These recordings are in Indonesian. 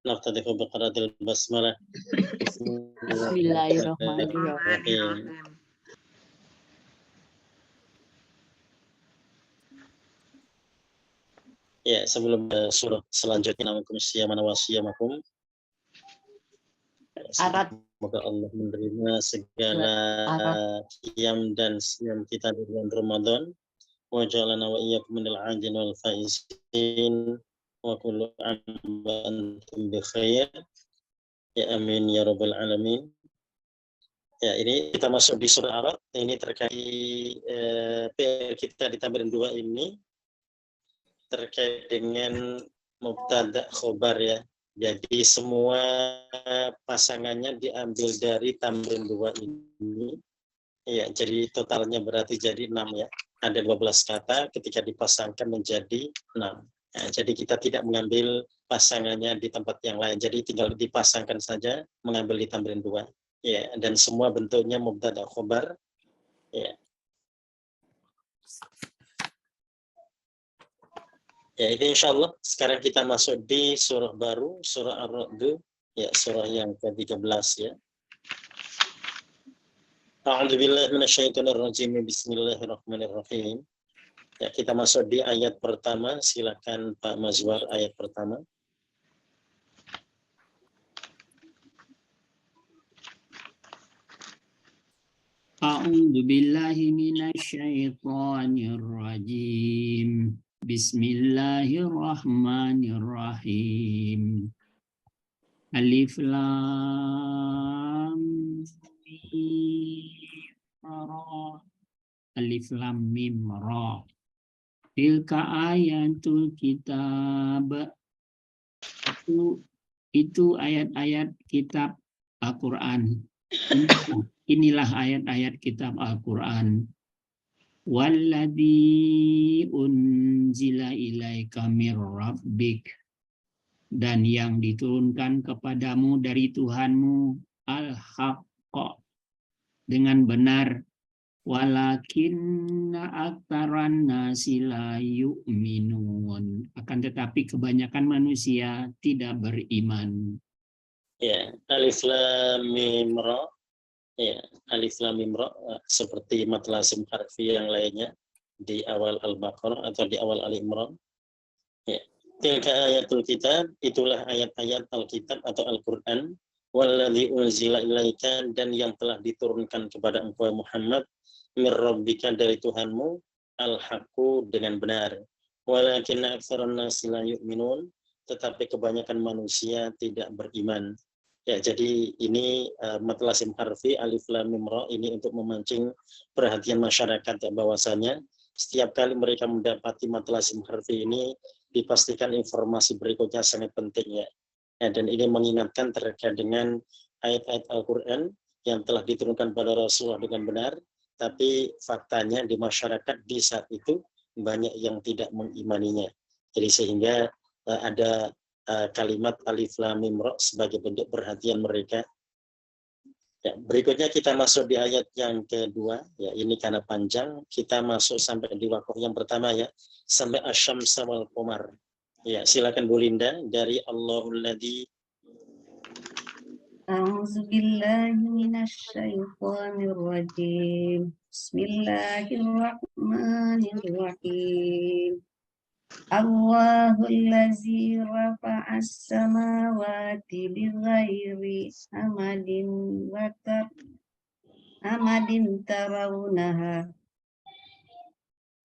نفتتح بقراءة البسملة. Bismillahirrahmanirrahim. Ya, sebelum surah selanjutnya, namakum syamana wa syamakum. Semoga Allah menerima segala qiyam dan siam kita di bulan Ramadan. Wa ja'alana wa iyyakum minal 'ajin wal faizin wa kullu 'amin wa antum bi khair. Ya amin ya rabbal alamin. Ya, ini kita masuk di surah Araf. Ini terkait PR kita di tambahan 2 ini terkait dengan mubtada khobar ya. Jadi semua pasangannya diambil dari tamrin 2 ini. Ya, jadi totalnya berarti jadi 6 ya. Ada 12 kata ketika dipasangkan menjadi 6. Nah, jadi kita tidak mengambil pasangannya di tempat yang lain. Jadi tinggal dipasangkan saja mengambil di tamrin 2. Ya, dan semua bentuknya mubtada khobar. Ya. Ya, ini insya Allah sekarang kita masuk di surah baru, surah Ar-Ra'd, ya, surah yang ke-13 ya. A'udzubillahi minasyaitonirrajim. Bismillahirrahmanirrahim. Ya, kita masuk di ayat pertama. Silakan Pak Mazwar ayat pertama. A'udzubillahi minasyaitonirrajim. Bismillahirrahmanirrahim. Alif lam mim ra. Alif lam mim ra. Tilka ayatul kitab. Itu ayat-ayat kitab Al-Qur'an. Inilah ayat-ayat kitab Al-Qur'an. Walladzi unzila ilaika mir rabbik, dan yang diturunkan kepadamu dari Tuhanmu al-haqqa, dengan benar. Walakinna aktaran nasi la yu'minun, akan tetapi kebanyakan manusia tidak beriman. Ya, alif lam mim ra. Ya, alif lam mim ra seperti mad lazim harfi yang lainnya di awal Al-Baqarah atau di awal Al-Imran. Ya, tilka ayatul kitab, itulah ayat-ayat Alkitab atau Al-Qur'an. Walladzi unzila ilaika, dan yang telah diturunkan kepada engkau Muhammad, mir rabbika, dari Tuhanmu, al-haqqu, dengan benar. Walakinna aktsaran nasi la yu'minun, tetapi kebanyakan manusia tidak beriman. Ya, jadi ini mad lazim harfi alif lam mim ra ini untuk memancing perhatian masyarakat ya, bahwasanya setiap kali mereka mendapati mad lazim harfi ini dipastikan informasi berikutnya sangat penting ya. Ya, dan ini mengingatkan terkait dengan ayat-ayat Al-Qur'an yang telah diturunkan pada Rasulullah dengan benar, tapi faktanya di masyarakat di saat itu banyak yang tidak mengimaninya. Jadi sehingga ada kalimat alif lam mim ra sebagai bentuk perhatian mereka. Ya, berikutnya kita masuk di ayat yang kedua. Ya, ini karena panjang, kita masuk sampai di waqaf yang pertama ya, sampai asy-syamsa wal qamar. Ya, silakan Bu Linda dari Allahul ladzi. A'udzubillahi minasyaitonir rajim. Bismillahirrahmanirrahim. Allahul ladzi rafa'as samawati bighairi amadin tarawunaha.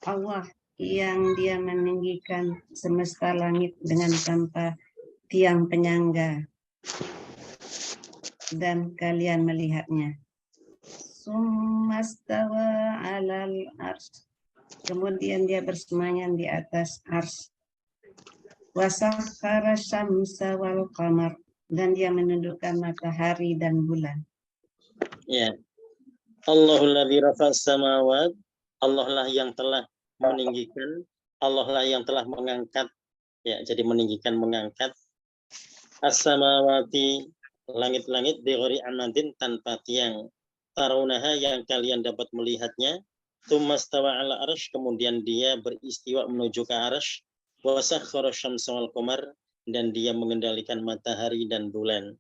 Allah yang dia meninggikan semesta langit dengan tanpa tiang penyangga, dan kalian melihatnya. Summastawa 'alal arsy, kemudian dia bersemayam di atas ars. Wasakhkhara syamsa wal qamar, dan dia menundukkan matahari dan bulan. Ya. Allahul ladzi rafa'as samawat, Allah lah yang telah meninggikan, Allah lah yang telah mengangkat. Ya, jadi meninggikan, mengangkat as-samawati, langit-langit, bighairi amadin, tanpa tiang, tarawunaha, yang kalian dapat melihatnya. Tsummastawa 'ala arsy, kemudian dia beristiwa menuju ke arsy. Wa sakhkhara syamsa wal qamar, dan dia mengendalikan matahari dan bulan.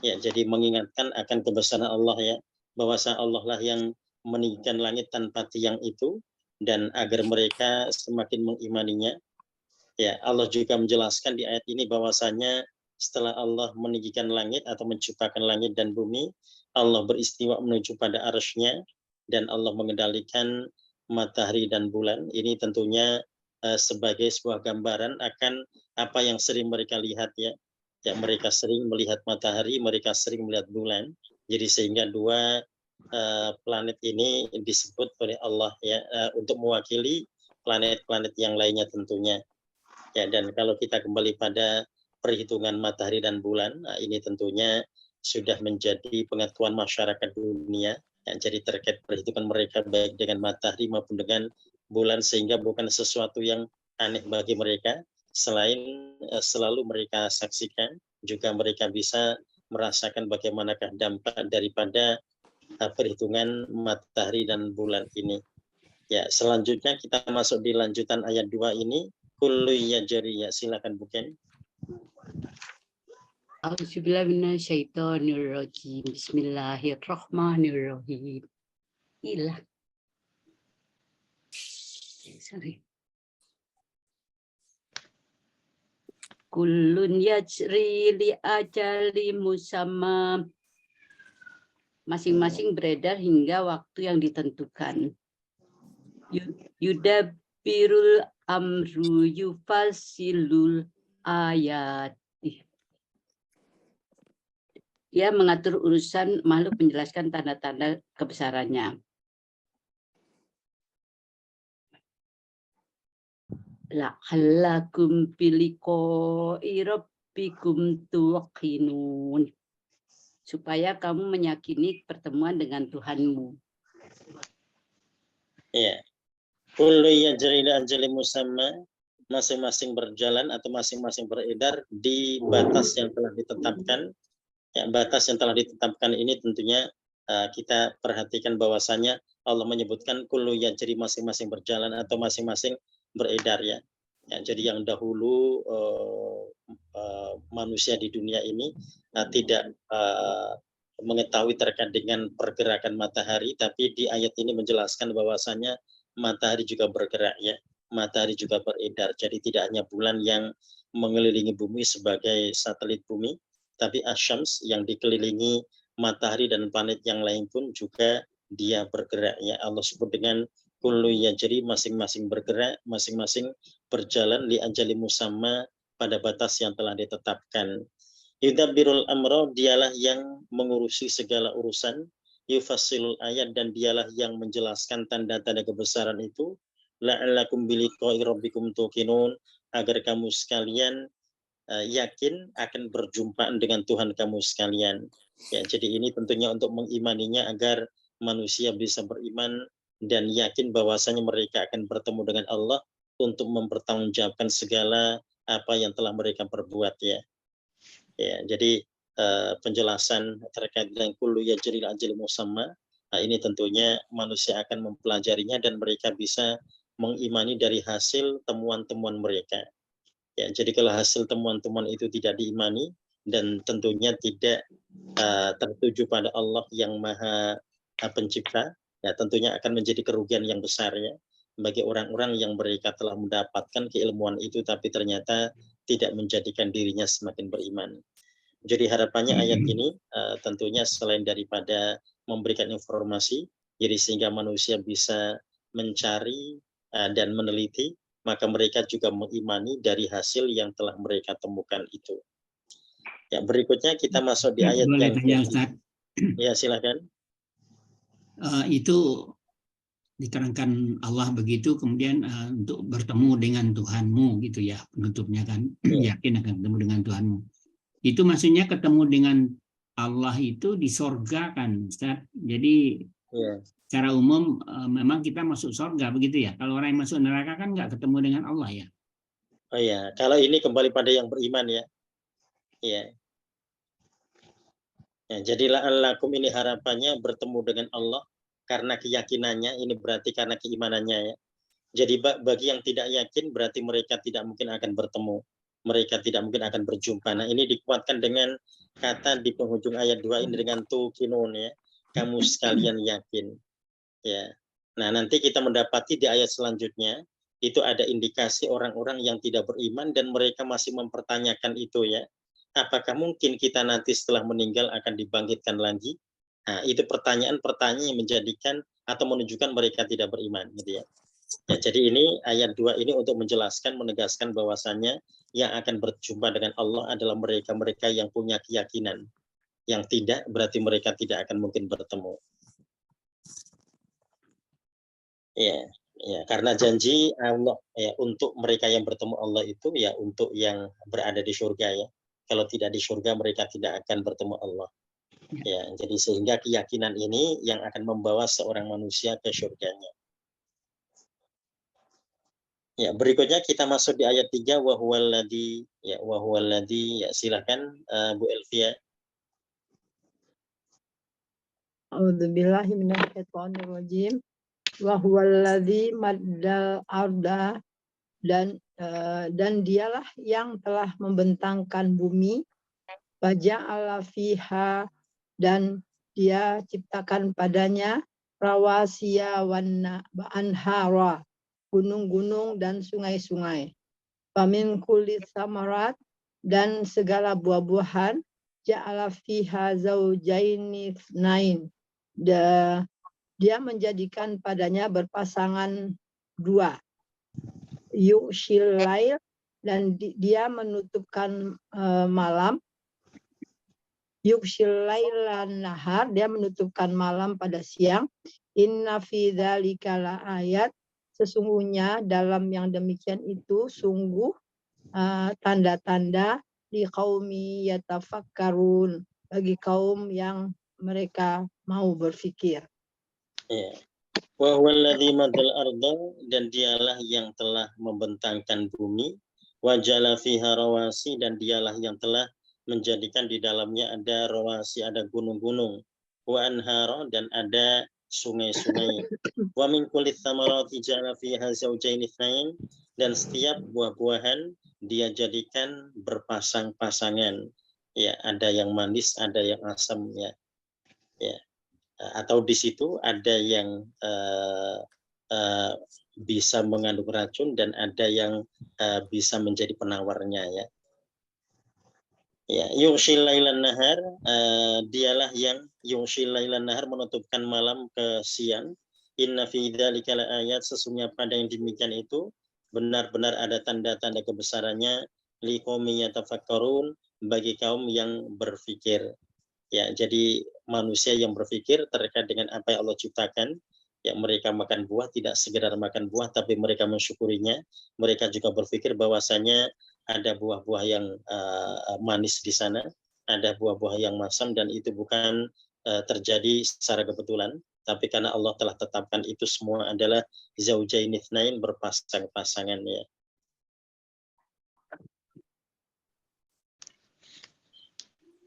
Ya, jadi mengingatkan akan kebesaran Allah ya, bahwasa Allah lah yang meninggikan langit tanpa tiang itu, dan agar mereka semakin mengimaninya. Ya, Allah juga menjelaskan di ayat ini bahwasanya setelah Allah meninggikan langit atau menciptakan langit dan bumi, Allah beristiwa menuju pada arsy-Nya dan Allah mengendalikan matahari dan bulan. Ini tentunya sebagai sebuah gambaran akan apa yang sering mereka lihat ya. Ya, mereka sering melihat matahari, mereka sering melihat bulan. Jadi sehingga dua planet ini disebut oleh Allah ya untuk mewakili planet-planet yang lainnya tentunya. Ya, dan kalau kita kembali pada perhitungan matahari dan bulan, nah ini tentunya sudah menjadi pengetahuan masyarakat dunia. Ya, jadi terkait perhitungan mereka baik dengan matahari maupun dengan bulan, sehingga bukan sesuatu yang aneh bagi mereka. Selain selalu mereka saksikan, juga mereka bisa merasakan bagaimanakah dampak daripada perhitungan matahari dan bulan ini. Ya, selanjutnya kita masuk di lanjutan ayat 2 ini. Kullu yajri, ya silakan bukan. A'udzubillahiminasyaitonirrajim. Bismillahirrahmanirrahim. Hilang. Sorry. Kullun yajri li ajali musamma. Masing-masing beredar hingga waktu yang ditentukan. Yudabbirul amru yufasilul ayat. Dia mengatur urusan makhluk, menjelaskan tanda-tanda kebesarannya. La'allakum biliqa'i rabbikum tuqinun. Supaya kamu meyakini pertemuan dengan Tuhanmu. Ya. Kullu yajri li ajali musamma, masing-masing berjalan atau masing-masing beredar di batas yang telah ditetapkan. Ya, batas yang telah ditetapkan ini tentunya kita perhatikan bahwasanya Allah menyebutkan kullu yajri, masing-masing berjalan atau masing-masing beredar ya. Ya, jadi yang dahulu manusia di dunia ini tidak mengetahui terkait dengan pergerakan matahari, tapi di ayat ini menjelaskan bahwasanya matahari juga bergerak ya, matahari juga beredar. Jadi tidak hanya bulan yang mengelilingi bumi sebagai satelit bumi, tapi asyams yang dikelilingi matahari dan planet yang lain pun juga dia bergerak ya. Allah sebut dengan kullu yajri, masing-masing bergerak, masing-masing berjalan li ajali musamma, pada batas yang telah ditetapkan. Yudabbirul amra, dialah yang mengurusi segala urusan. Yufasilul ayat, dan dialah yang menjelaskan tanda-tanda kebesaran itu. La'allakum biliqa'i rabbikum tuqinun, agar kamu sekalian yakin akan berjumpaan dengan Tuhan kamu sekalian. Ya, jadi ini tentunya untuk mengimaninya agar manusia bisa beriman dan yakin bahwasanya mereka akan bertemu dengan Allah untuk mempertanggungjawabkan segala apa yang telah mereka perbuat ya. Ya, jadi penjelasan terkait dengan kullu yajri li ajali musamma, ini tentunya manusia akan mempelajarinya dan mereka bisa mengimani dari hasil temuan-temuan mereka. Ya, jadi kalau hasil temuan-temuan itu tidak diimani dan tentunya tidak tertuju pada Allah yang Maha Pencipta, ya tentunya akan menjadi kerugian yang besar ya bagi orang-orang yang mereka telah mendapatkan keilmuan itu tapi ternyata tidak menjadikan dirinya semakin beriman. Jadi harapannya ayat ini tentunya selain daripada memberikan informasi, jadi sehingga manusia bisa mencari dan meneliti, maka mereka juga mengimani dari hasil yang telah mereka temukan itu. Ya, berikutnya kita masuk di ayat boleh yang tanya, Ustaz? Ya, silakan. Itu diterangkan Allah begitu, kemudian untuk bertemu dengan Tuhanmu gitu ya, penutupnya kan, yakin akan ketemu dengan Tuhanmu. Itu maksudnya ketemu dengan Allah itu di sorga kan, Ustaz? Jadi secara umum memang kita masuk sorga begitu ya. Kalau orang yang masuk neraka kan nggak ketemu dengan Allah ya. Oh ya, kalau ini kembali pada yang beriman ya. Ya. Ya, jadi la'allakum ini harapannya bertemu dengan Allah karena keyakinannya, ini berarti karena keimanannya ya. Jadi bagi yang tidak yakin berarti mereka tidak mungkin akan bertemu. mereka tidak mungkin akan berjumpa. Nah, ini dikuatkan dengan kata di penghujung ayat 2 ini dengan tuqinun, ya, kamu sekalian yakin, ya. Nah, nanti kita mendapati di ayat selanjutnya itu ada indikasi orang-orang yang tidak beriman dan mereka masih mempertanyakan itu, ya. Apakah mungkin kita nanti setelah meninggal akan dibangkitkan lagi? Nah, itu pertanyaan-pertanyaan yang menjadikan atau menunjukkan mereka tidak beriman, gitu ya. Ya, jadi ini ayat 2 ini untuk menjelaskan, menegaskan bahwasannya yang akan berjumpa dengan Allah adalah mereka-mereka yang punya keyakinan. Yang tidak berarti mereka tidak akan mungkin bertemu. Ya, ya, karena janji Allah ya untuk mereka yang bertemu Allah itu ya untuk yang berada di surga, ya. Kalau tidak di surga mereka tidak akan bertemu Allah. Ya, jadi sehingga keyakinan ini yang akan membawa seorang manusia ke surganya. Ya, berikutnya kita masuk di ayat 3 wa huwallazi, ya, wa huwallazi, ya, silakan Bu Elvia. A'udzubillahi minasyaitonirrajim. Wa huwallazi maddal arda, dan dialah yang telah membentangkan bumi, faja'ala fiha, dan dia ciptakan padanya rawasiya wan anhara, gunung-gunung dan sungai-sungai. Famin kulli samarat, dan segala buah-buahan, ja'ala fiha zaujaini itsnain, dia menjadikan padanya berpasangan dua. Yu'shil lail, dan dia menutupkan malam. Yu'shil lailan nahar, dia menutupkan malam pada siang. Inna fi dzalika la ayat, sesungguhnya dalam yang demikian itu sungguh tanda-tanda di qaumi yatafakkarun, bagi kaum yang mereka mau berfikir. Ya. Wa huwallazi madal arda, dan dialah yang telah membentangkan bumi, wa jala fiha rawasi, dan dialah yang telah menjadikan di dalamnya ada rawasi, ada gunung-gunung, wa anhara, dan ada sungai-sungai, wa min kulli tsamarati jala fiha zaujaini itsnain, dan setiap buah-buahan dia jadikan berpasang-pasangan, ya, ada yang manis, ada yang asam, ya. Ya. Atau di situ ada yang bisa mengandung racun dan ada yang bisa menjadi penawarnya, ya. Ya, yughshil lailan nahar, dialah yang yughshil lailan nahar, menutupkan malam ke siang. Inna fi dzalika laayat, sesungguhnya pada yang demikian itu benar-benar ada tanda-tanda kebesarannya, liqaumin yatafakkarun, bagi kaum yang berfikir. Ya, jadi manusia yang berpikir terkait dengan apa yang Allah ciptakan, ya, mereka makan buah tidak sekedar makan buah tapi mereka mensyukurinya. Mereka juga berpikir bahwasanya ada buah-buah yang manis di sana, ada buah-buah yang masam, dan itu bukan terjadi secara kebetulan, tapi karena Allah telah tetapkan itu semua adalah zaujaini itsnain, berpasang-pasangan, ya.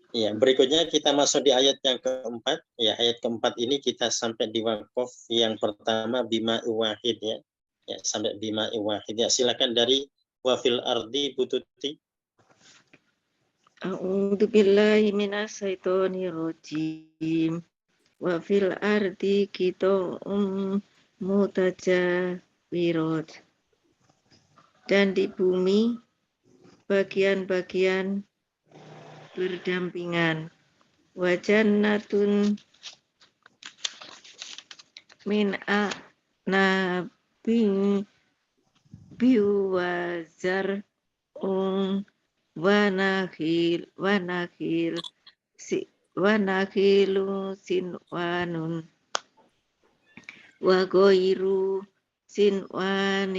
Ya, berikutnya kita masuk di ayat yang keempat. Ya, ayat keempat ini kita sampai di waqaf yang pertama bima wahid, ya. Ya, sampai bima wahid, ya. Silakan dari wafil ardi Bu Tuti. A'udzubillahi minasyaitonirrajim. Wa fil ardi qita'um mutajawirat, dan di bumi bagian-bagian berdampingan. Wa jannatun min a'nabin biwazar wanakhilu sinwanun wa ghairu sinwan,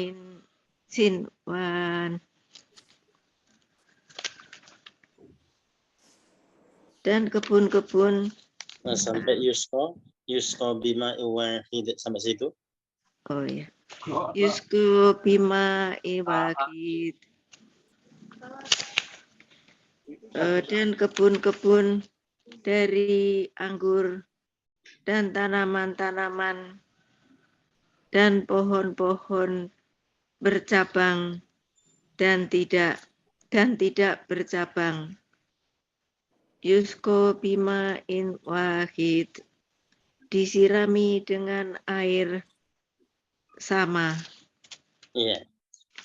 dan kebun-kebun Sampai yusqa bima wahid, sampai situ. oh ya, yusku bima iwakid, dan kebun-kebun dari anggur dan tanaman-tanaman dan pohon-pohon bercabang dan tidak dan tidak bercabang. Yusko bima in wahid, disirami dengan air sama. Iya.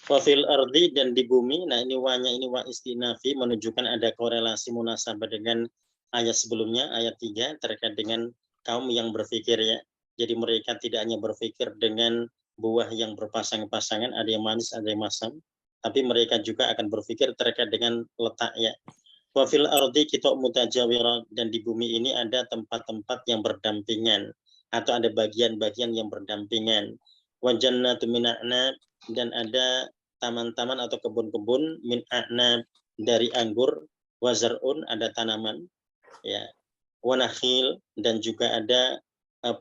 Wafil ardi, dan di bumi. Nah, ini wanya, ini wa istinafi, menunjukkan ada korelasi munasabah dengan ayat sebelumnya, ayat 3, terkait dengan kaum yang berpikir ya. Jadi mereka tidak hanya berpikir dengan buah yang berpasang-pasangan, ada yang manis, ada yang masam, tapi mereka juga akan berpikir terkait dengan letak ya. Wafil ardi kitab mutajawira, dan di bumi ini ada tempat-tempat yang berdampingan atau ada bagian-bagian yang berdampingan. Wa jannatu min a'nab, dan ada taman-taman atau kebun-kebun min a'nab, dari anggur, wa zar'un, ada tanaman ya, wa nakhil, dan juga ada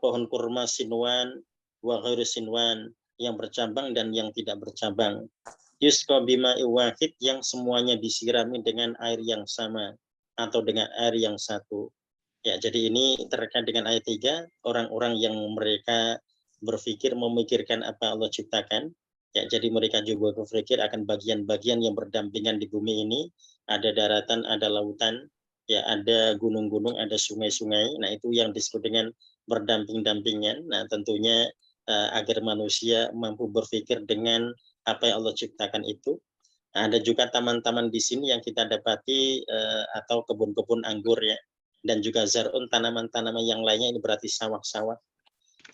pohon kurma sinwan, wa ghairu sinwan, yang bercabang dan yang tidak bercabang. Yusqa bima wahid, yang semuanya disirami dengan air yang sama atau dengan air yang satu. Ya, jadi ini terkait dengan ayat 3, orang-orang yang mereka berpikir memikirkan apa Allah ciptakan. Ya, jadi mereka juga berpikir akan bagian-bagian yang berdampingan di bumi ini, ada daratan, ada lautan, ya ada gunung-gunung, ada sungai-sungai. Nah, itu yang disebut dengan berdamping-dampingan. Nah, tentunya agar manusia mampu berpikir dengan apa yang Allah ciptakan itu. Nah, ada juga taman-taman di sini yang kita dapati atau kebun-kebun anggur ya, dan juga zarun, tanaman-tanaman yang lainnya, ini berarti sawah-sawah.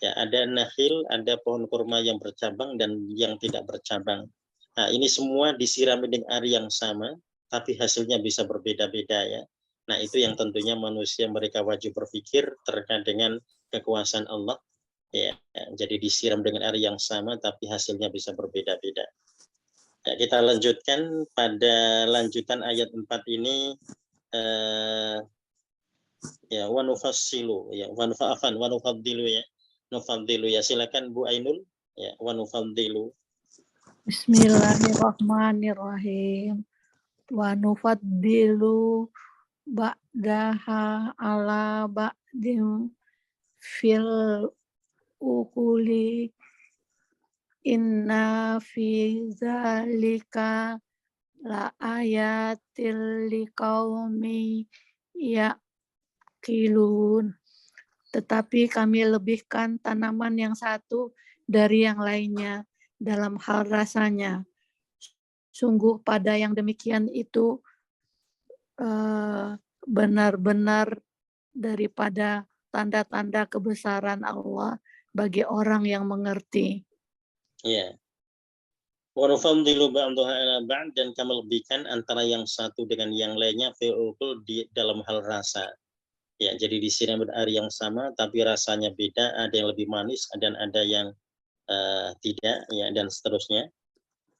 Ya, ada nakhil, ada pohon kurma yang bercabang dan yang tidak bercabang. Nah, ini semua disirami dengan air yang sama, tapi hasilnya bisa berbeda-beda ya. Nah, itu yang tentunya manusia mereka wajib berpikir terkait dengan kekuasaan Allah. Ya, jadi disiram dengan air yang sama, tapi hasilnya bisa berbeda-beda. Ya, kita lanjutkan pada lanjutan ayat 4 ini. Ya, wa nufassilu ya, wa nufaddilu ya. Nufaddilu ya, silakan Bu Ainul ya, wa nufaddilu. Bismillahirrahmanirrahim. Wa nufaddilu ba'daha ala ba'dim fil ukuli inna fi zalika la ayatil liqaumi yaqilun. Tetapi kami lebihkan tanaman yang satu dari yang lainnya dalam hal rasanya. Sungguh pada yang demikian itu benar-benar daripada tanda-tanda kebesaran Allah bagi orang yang mengerti. Ya. Wa nufaddilu ba'daha ala ba'd, dan kami lebihkan antara yang satu dengan yang lainnya fil ukul, di dalam hal rasa. Ya, jadi disiram air yang sama tapi rasanya beda, ada yang lebih manis dan ada yang tidak ya, dan seterusnya.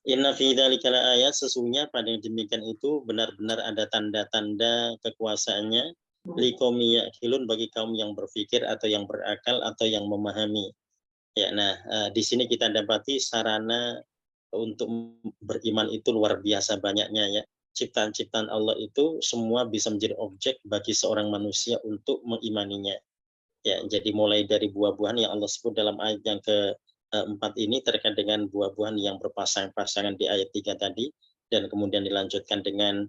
Inna fi dzalika ayat, sesungguhnya pada yang demikian itu benar-benar ada tanda-tanda kekuasaannya, liqaumi yaqilun, bagi kaum yang berpikir atau yang berakal atau yang memahami. Ya, nah di sini kita dapati sarana untuk beriman itu luar biasa banyaknya ya. Ciptaan-ciptaan Allah itu semua bisa menjadi objek bagi seorang manusia untuk mengimaninya. Ya, jadi mulai dari buah-buahan yang Allah sebut dalam ayat yang ke-4 ini terkait dengan buah-buahan yang berpasang-pasangan di ayat 3 tadi, dan kemudian dilanjutkan dengan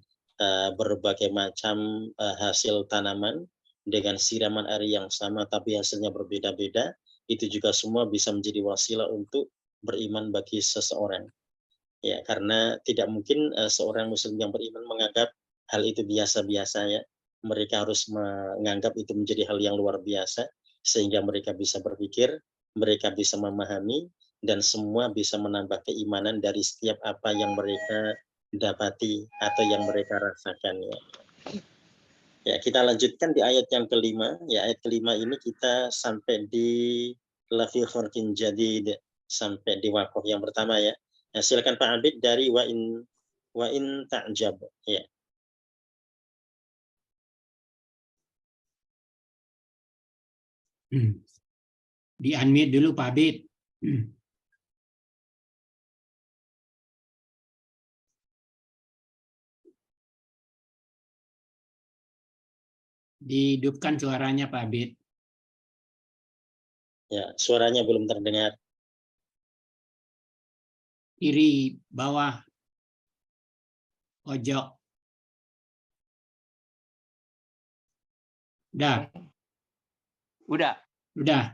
berbagai macam hasil tanaman dengan siraman air yang sama tapi hasilnya berbeda-beda. Itu juga semua bisa menjadi wasilah untuk beriman bagi seseorang. Ya, karena tidak mungkin seorang muslim yang beriman menganggap hal itu biasa-biasa ya. Mereka harus menganggap itu menjadi hal yang luar biasa, sehingga mereka bisa berpikir, mereka bisa memahami, dan semua bisa menambah keimanan dari setiap apa yang mereka dapati atau yang mereka rasakan ya. Ya, kita lanjutkan di ayat yang kelima. Ya, ayat kelima ini kita sampai di lafi kharqin jadid, sampai di waqaf yang pertama ya. Nah, silakan Pak Abid dari wa in ta'jab ya. Di unmute dulu Pak Abid. Dihidupkan suaranya Pak Abid. Ya, suaranya belum terdengar. Kiri bawah. Ojo. Udah. Udah. Udah.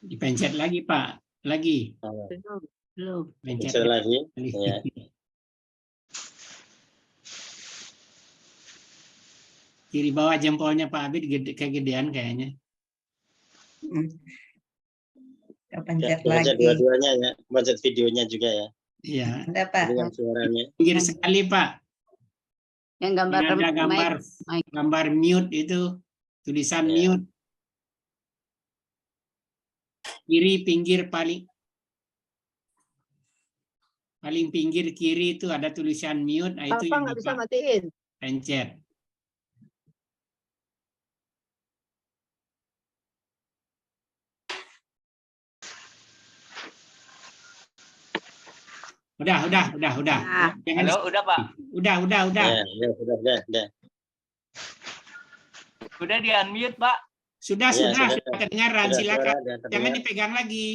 Dipencet lagi, Pak. Lagi. Belum. Pencet Bisa lagi. Ya. Kiri bawah jempolnya Pak Abid kegedean kayaknya. Kepencet Baca lagi. dua-duanya ya. Baca videonya juga ya. Iya. Ada Pak. Jadi yang suaranya. Pinggir sekali Pak. Yang gambar Yang ada mic. gambar mute itu tulisan Ya. mute. Kiri pinggir paling pinggir kiri itu ada tulisan mute. Nah, itu Apa yang nggak bisa Bapak matiin? pencet. Udah. Jangan Halo, udah Pak. Udah. Ya, sudah. Udah di unmute Pak. Sudah Ya, kedengaran. Sudah Silakan. suara, sudah Jangan terdengar. dipegang lagi.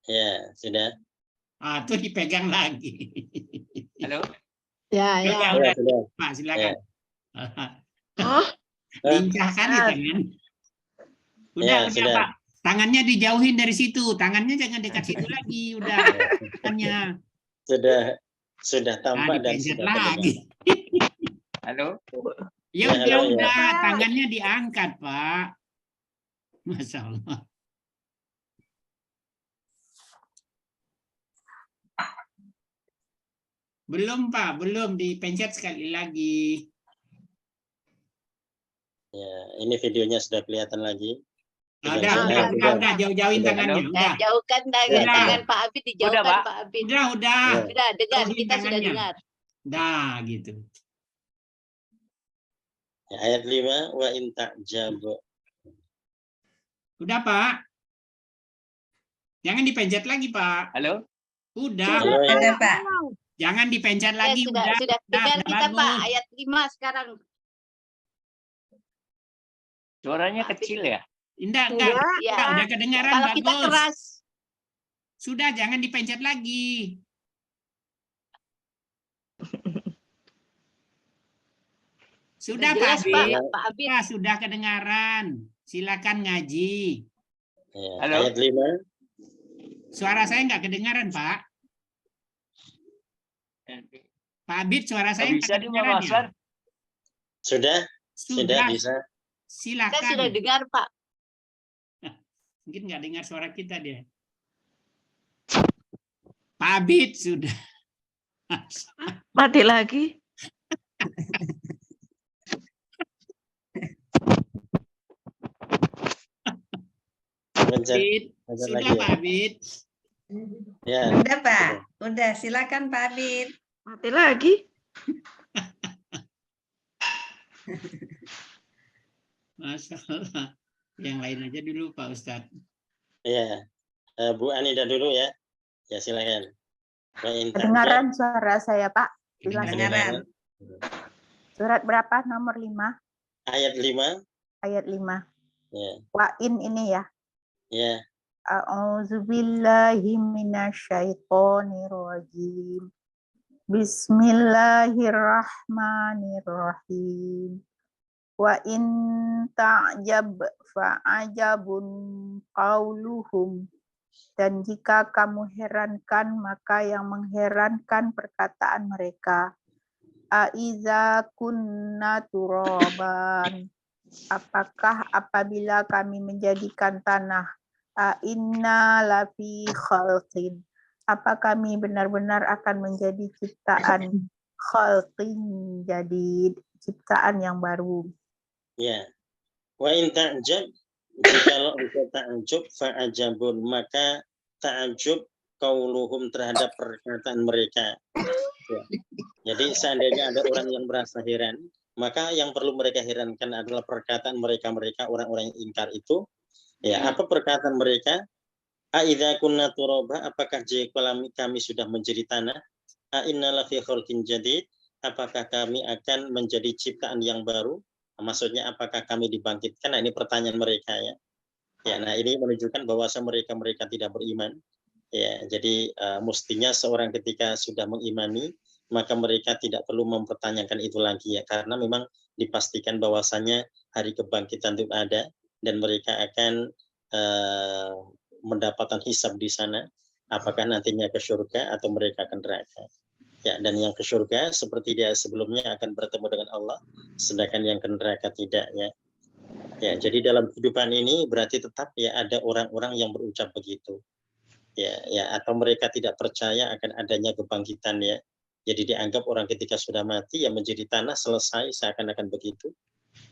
Ya, sudah. Tuh dipegang lagi. Halo. Ya. Udah, Sudah. Pak, silakan. Oh, Lincah kan di tangan. Udah, sudah. Pak. Tangannya dijauhin dari situ. Tangannya jangan dekat situ lagi. Udah. Tangannya. Sudah tampak dan Dipencet sudah lagi. Halo. Ya Ya, halo, udah, ya. tangannya diangkat, Pak. Masya Allah. Belum, Pak. Belum. Dipencet sekali lagi. Ya, ini videonya sudah kelihatan lagi. Udah. Jauh-jauhin Sudah. tangannya. Udah. Jauhkan tangan Pak Abid, dijauhkan Pak. Pak Abid. Udah. Sudah dengar, Jauhin kita sudah tangannya. dengar. Dah, gitu. Ya, ayat 5 wa in ta'jabu. Udah, Pak. Jangan dipencet lagi, Pak. Halo. Udah. Halo, ya. Ada Pak. Jangan dipencet lagi. Sudah dengar Udah kita Pak, bagus. ayat 5 sekarang. Suaranya kecil ya? Enggak. Ya. Udah kedengaran Kalau bagus. kita keras. Sudah, jangan dipencet lagi. Sudah, Jelas Pak Pak, Abid. Pak Abid. Ya, sudah kedengaran. Silakan ngaji. Ya, Halo. ayat 5. Suara saya nggak kedengaran, Pak. Pak Abid, suara saya nggak Bisa di kedengaran ya? Sudah Sudah. bisa. Silakan. Kita sudah dengar Pak. Mungkin nggak dengar suara kita dia. Pak Abid sudah. mati lagi. Pencet Sudah, lagi ya. Pak Abid. Ya, Udah Pak. Udah, silakan Pak Abid. Mati lagi. Masya Allah. Yang lain aja dulu, Pak Ustadz. ya. Bu Anida dulu ya. Ya, silakan. Wa in Kedengaran suara saya, Pak? Kedengaran. Surat berapa? Nomor 5, Ayat 5. ayat 5. Ya. Wa in ini ya. Ya. A'udzubillahi minasyaitonirrajim. Bismillahirrahmanirrahim. Wa in ta'jab fa'ajabun qauluhum. Dan jika kamu herankan, maka yang mengherankan perkataan mereka. Aiza kunna turaban. Apakah apabila kami menjadikan tanah, inna lafi khalqin. Apa kami benar-benar akan menjadi ciptaan khalqin, jadi ciptaan yang baru. Ya. Wa in ta'jab, jikalau engkau ta'jub fa'ajabun, maka ta'jub qauluhum terhadap perkataan mereka. Ya. Jadi seandainya ada orang yang merasa heran, maka yang perlu mereka herankan adalah perkataan mereka orang-orang yang ingkar itu. Ya, apa perkataan mereka? Aidza kunna turaba, apakah jika kami sudah menjadi tanah? Inna lafi khalqin jadid, apakah kami akan menjadi ciptaan yang baru? Maksudnya apakah kami dibangkitkan? Nah, ini pertanyaan mereka ya. Ya, nah ini menunjukkan bahwa mereka tidak beriman. Ya, jadi mestinya seorang ketika sudah mengimani, maka mereka tidak perlu mempertanyakan itu lagi ya, karena memang dipastikan bahwasanya hari kebangkitan itu ada dan mereka akan mendapatkan hisab di sana, apakah nantinya ke surga atau mereka akan neraka. Ya, dan yang ke surga seperti dia sebelumnya akan bertemu dengan Allah, sedangkan yang ke neraka tidak ya. Ya, jadi dalam kehidupan ini berarti tetap ya ada orang-orang yang berucap begitu. Ya, atau mereka tidak percaya akan adanya kebangkitan ya. Jadi dianggap orang ketika sudah mati ya menjadi tanah, selesai, seakan-akan begitu.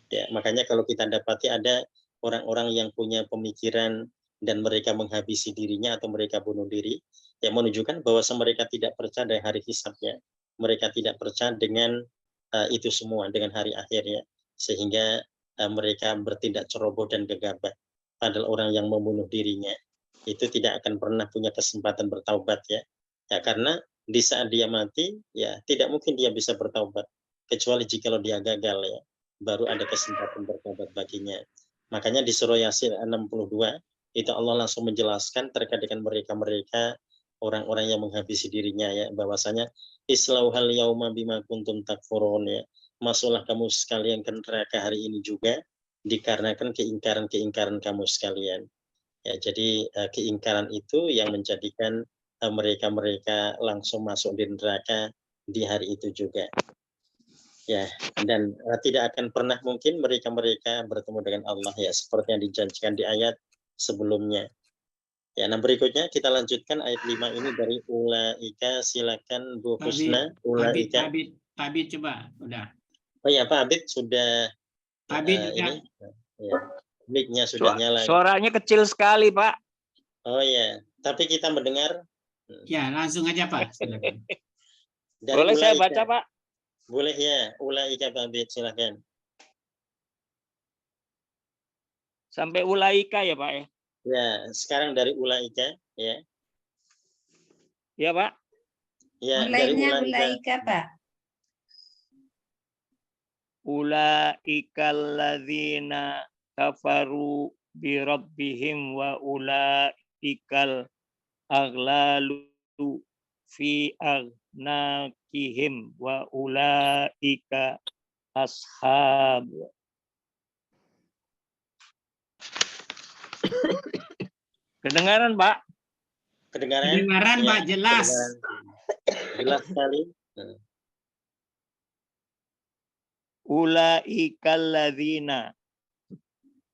Ya, makanya kalau kita dapati ada orang-orang yang punya pemikiran dan mereka menghabisi dirinya atau mereka bunuh diri, yang menunjukkan bahwa mereka tidak percaya dengan hari hisabnya. Mereka tidak percaya dengan itu semua, dengan hari akhirnya, sehingga mereka bertindak ceroboh dan gegabah. Padahal orang yang membunuh dirinya itu tidak akan pernah punya kesempatan bertaubat ya. Ya, karena di saat dia mati ya tidak mungkin dia bisa bertaubat kecuali jikalau dia gagal ya, baru ada kesempatan bertaubat baginya. Makanya di surah Yasin 62 itu Allah langsung menjelaskan terkait dengan mereka orang-orang yang menghabisi dirinya ya, bahwasanya islauhal yauma bima kuntum takfurun ya. Masuklah kamu sekalian ke neraka hari ini juga dikarenakan keingkaran kamu sekalian. Ya, jadi keingkaran itu yang menjadikan mereka langsung masuk di neraka di hari itu juga. Ya, dan tidak akan pernah mungkin mereka bertemu dengan Allah ya, seperti yang dijanjikan di ayat sebelumnya. Ya, nah berikutnya kita lanjutkan ayat 5 ini dari ulaika, silakan Bu Husna. Ulaika. Pak Abid coba, udah. Oh ya, Pak Abid sudah. Pak Abid ini. Ya. Mic-nya sudah nyala. Suaranya kecil sekali, Pak. Oh ya, tapi kita mendengar. Ya, langsung aja Pak. Silakan. Boleh saya baca, Pak? Boleh ya, ulaika Pak Abid, silakan. Sampai ulaika ya, Pak ya? Ya, sekarang dari ulaika ya. Ya, Pak. Ya, dari ulaika Pak. Ulaikal ladzina kafaru bi rabbihim wa ulaikal aghlalu fi aghnaqihim wa ulaika ashab. Kedengaran, Pak? Kedengaran ya, Pak, jelas. Jelas sekali. Ulaikal ladzina,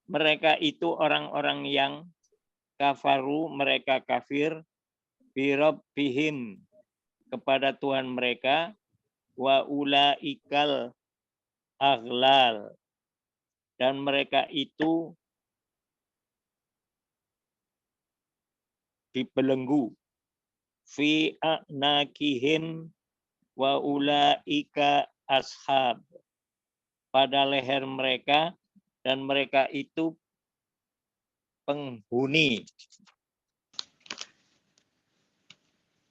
mereka itu orang-orang yang kafaru, mereka kafir, bi rabbihim, kepada Tuhan mereka, wa ulaikal aghlal, dan mereka itu dibelenggu, fi a'naqihim wa ulaika ashab, pada leher mereka, dan mereka itu penghuni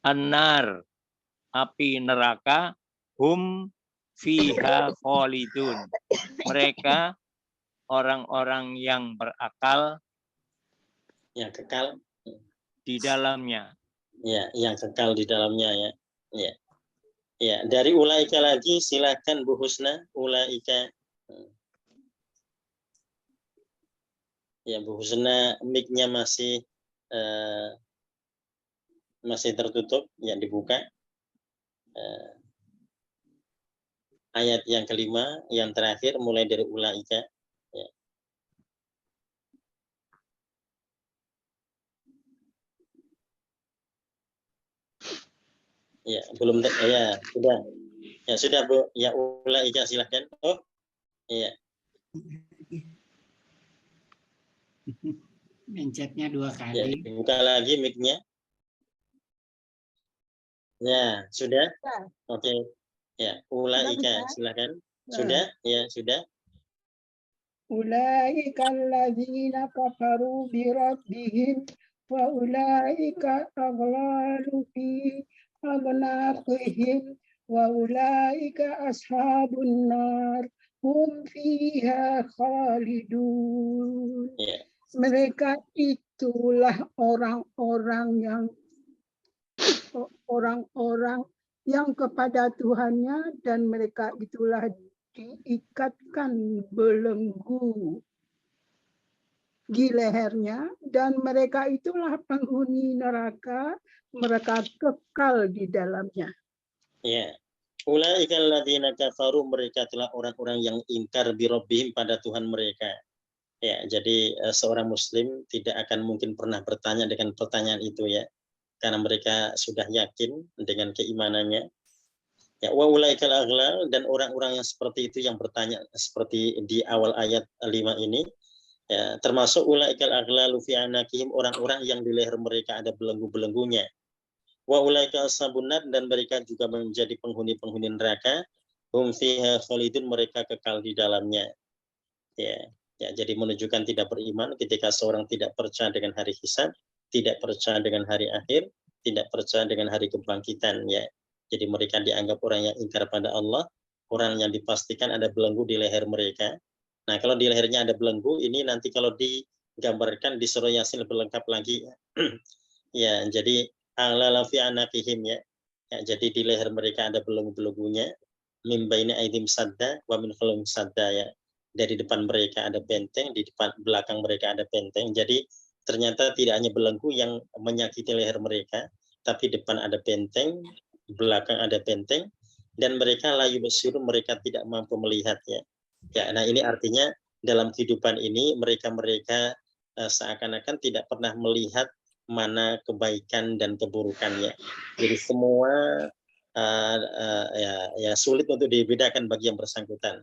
an-nar, api neraka, hum fiha khalidun, mereka orang-orang yang berakal yang kekal di dalamnya. Ya, yang kekal di dalamnya ya. Ya. Ya, dari ulaika lagi silakan Bu Husna, ulaika. Ya, Bu Husna mic-nya masih tertutup, ya dibuka. Ayat yang kelima, yang terakhir mulai dari ulaika. Ya. Ya, belum ya, sudah. Ya, sudah Bu. Ya, ulaika silakan. Oh. Iya. Mencetnya 2 kali. Ya, dibuka lagi mic-nya. Ya, sudah? Oke. Ya, ulaika silakan. Sudah? Ya, sudah. Ulaika alladzina kafaru bi rabbihim wa ulaika aghlalu fi aghnaqihim wa ulaika ashabun nar hum fiha khalidun. Mereka itulah orang-orang yang kepada Tuhannya, dan mereka itulah diikatkan belenggu di lehernya, dan mereka itulah penghuni neraka, mereka kekal di dalamnya. Ya. Ulaika alladzina kafaru, mereka telah orang-orang yang ingkar bi rabbihim pada Tuhan mereka. Ya, jadi seorang muslim tidak akan mungkin pernah bertanya dengan pertanyaan itu ya, karena mereka sudah yakin dengan keimanannya. Ya, wa ulaikal aghlal, dan orang-orang yang seperti itu yang bertanya seperti di awal ayat 5 ini, ya, termasuk ulaikal aghlalu fi anakihim, orang-orang yang di leher mereka ada belenggu-belenggunya. Wa ulaika ashabun nar, dan mereka juga menjadi penghuni-penghuni neraka. Hum fiha khalidun, mereka kekal di dalamnya. Ya, jadi menunjukkan tidak beriman ketika seorang tidak percaya dengan hari hisab, tidak percaya dengan hari akhir, tidak percaya dengan hari kebangkitan ya. Jadi mereka dianggap orang yang ingkar pada Allah, orang yang dipastikan ada belenggu di leher mereka. Nah, kalau di lehernya ada belenggu, ini nanti kalau digambarkan di surah Yasin lebih lengkap lagi. Ya, jadi alala fi anakihim ya. Ya, jadi di leher mereka ada belenggu-belenggunya. Min baini aidim sadda wa min khalfihim sadda ya. Dari depan mereka ada benteng, di depan belakang mereka ada benteng. Jadi ternyata tidak hanya belenggu yang menyakiti leher mereka, tapi depan ada benteng, belakang ada benteng, dan mereka layu basiru, mereka tidak mampu melihatnya. Ya, nah ini artinya dalam kehidupan ini mereka seakan-akan tidak pernah melihat mana kebaikan dan keburukannya. Jadi semua ya sulit untuk dibedakan bagi yang bersangkutan.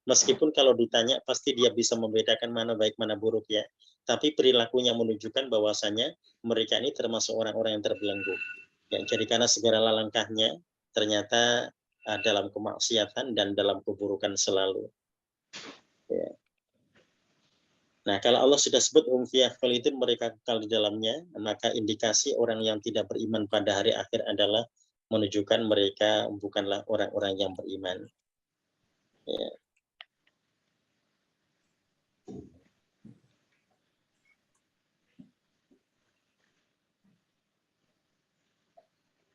Meskipun kalau ditanya pasti dia bisa membedakan mana baik mana buruk ya. Tapi perilakunya menunjukkan bahwasanya mereka ini termasuk orang-orang yang terbelenggu. Ya, jadi karena segala langkahnya ternyata dalam kemaksiatan dan dalam keburukan selalu. Ya. Nah, kalau Allah sudah sebut umfiyah itu mereka kekal di dalamnya, maka indikasi orang yang tidak beriman pada hari akhir adalah menunjukkan mereka bukanlah orang-orang yang beriman. Ya.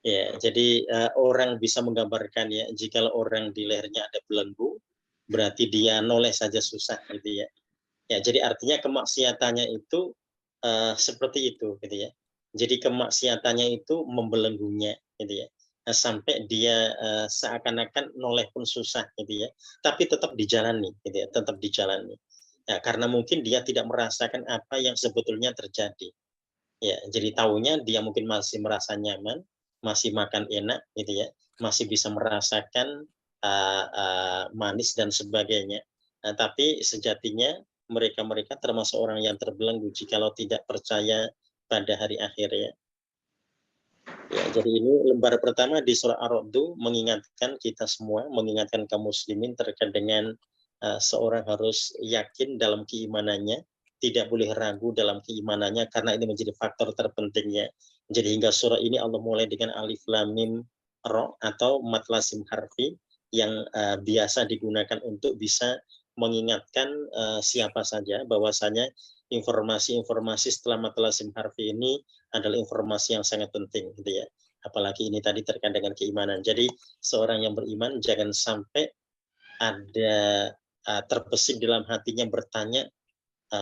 Ya, jadi orang bisa menggambarkan ya, jika orang di lehernya ada belenggu, berarti dia noleh saja susah gitu ya. Ya, jadi artinya kemaksiatannya itu seperti itu gitu ya. Jadi kemaksiatannya itu membelenggunya gitu ya. Nah, sampai dia seakan-akan noleh pun susah gitu ya. Tapi tetap dijalani gitu ya, tetap dijalani. Ya, karena mungkin dia tidak merasakan apa yang sebetulnya terjadi. Ya, jadi tahunya dia mungkin masih merasa nyaman, masih makan enak gitu ya, masih bisa merasakan manis dan sebagainya. Nah, tapi sejatinya mereka termasuk orang yang terbelenggu jikalau tidak percaya pada hari akhir ya. Ya, jadi ini lembar pertama di surah Ar-Ra'd mengingatkan kita semua, mengingatkan kaum muslimin terkait dengan seorang harus yakin dalam keimanannya, tidak boleh ragu dalam keimanannya karena ini menjadi faktor terpentingnya. Jadi hingga surah ini Allah mulai dengan alif lam mim ra atau mad lazim harfi yang biasa digunakan untuk bisa mengingatkan siapa saja bahwasanya informasi-informasi setelah mad lazim harfi ini adalah informasi yang sangat penting gitu ya. Apalagi ini tadi terkait dengan keimanan. Jadi seorang yang beriman jangan sampai ada terbesit dalam hatinya bertanya,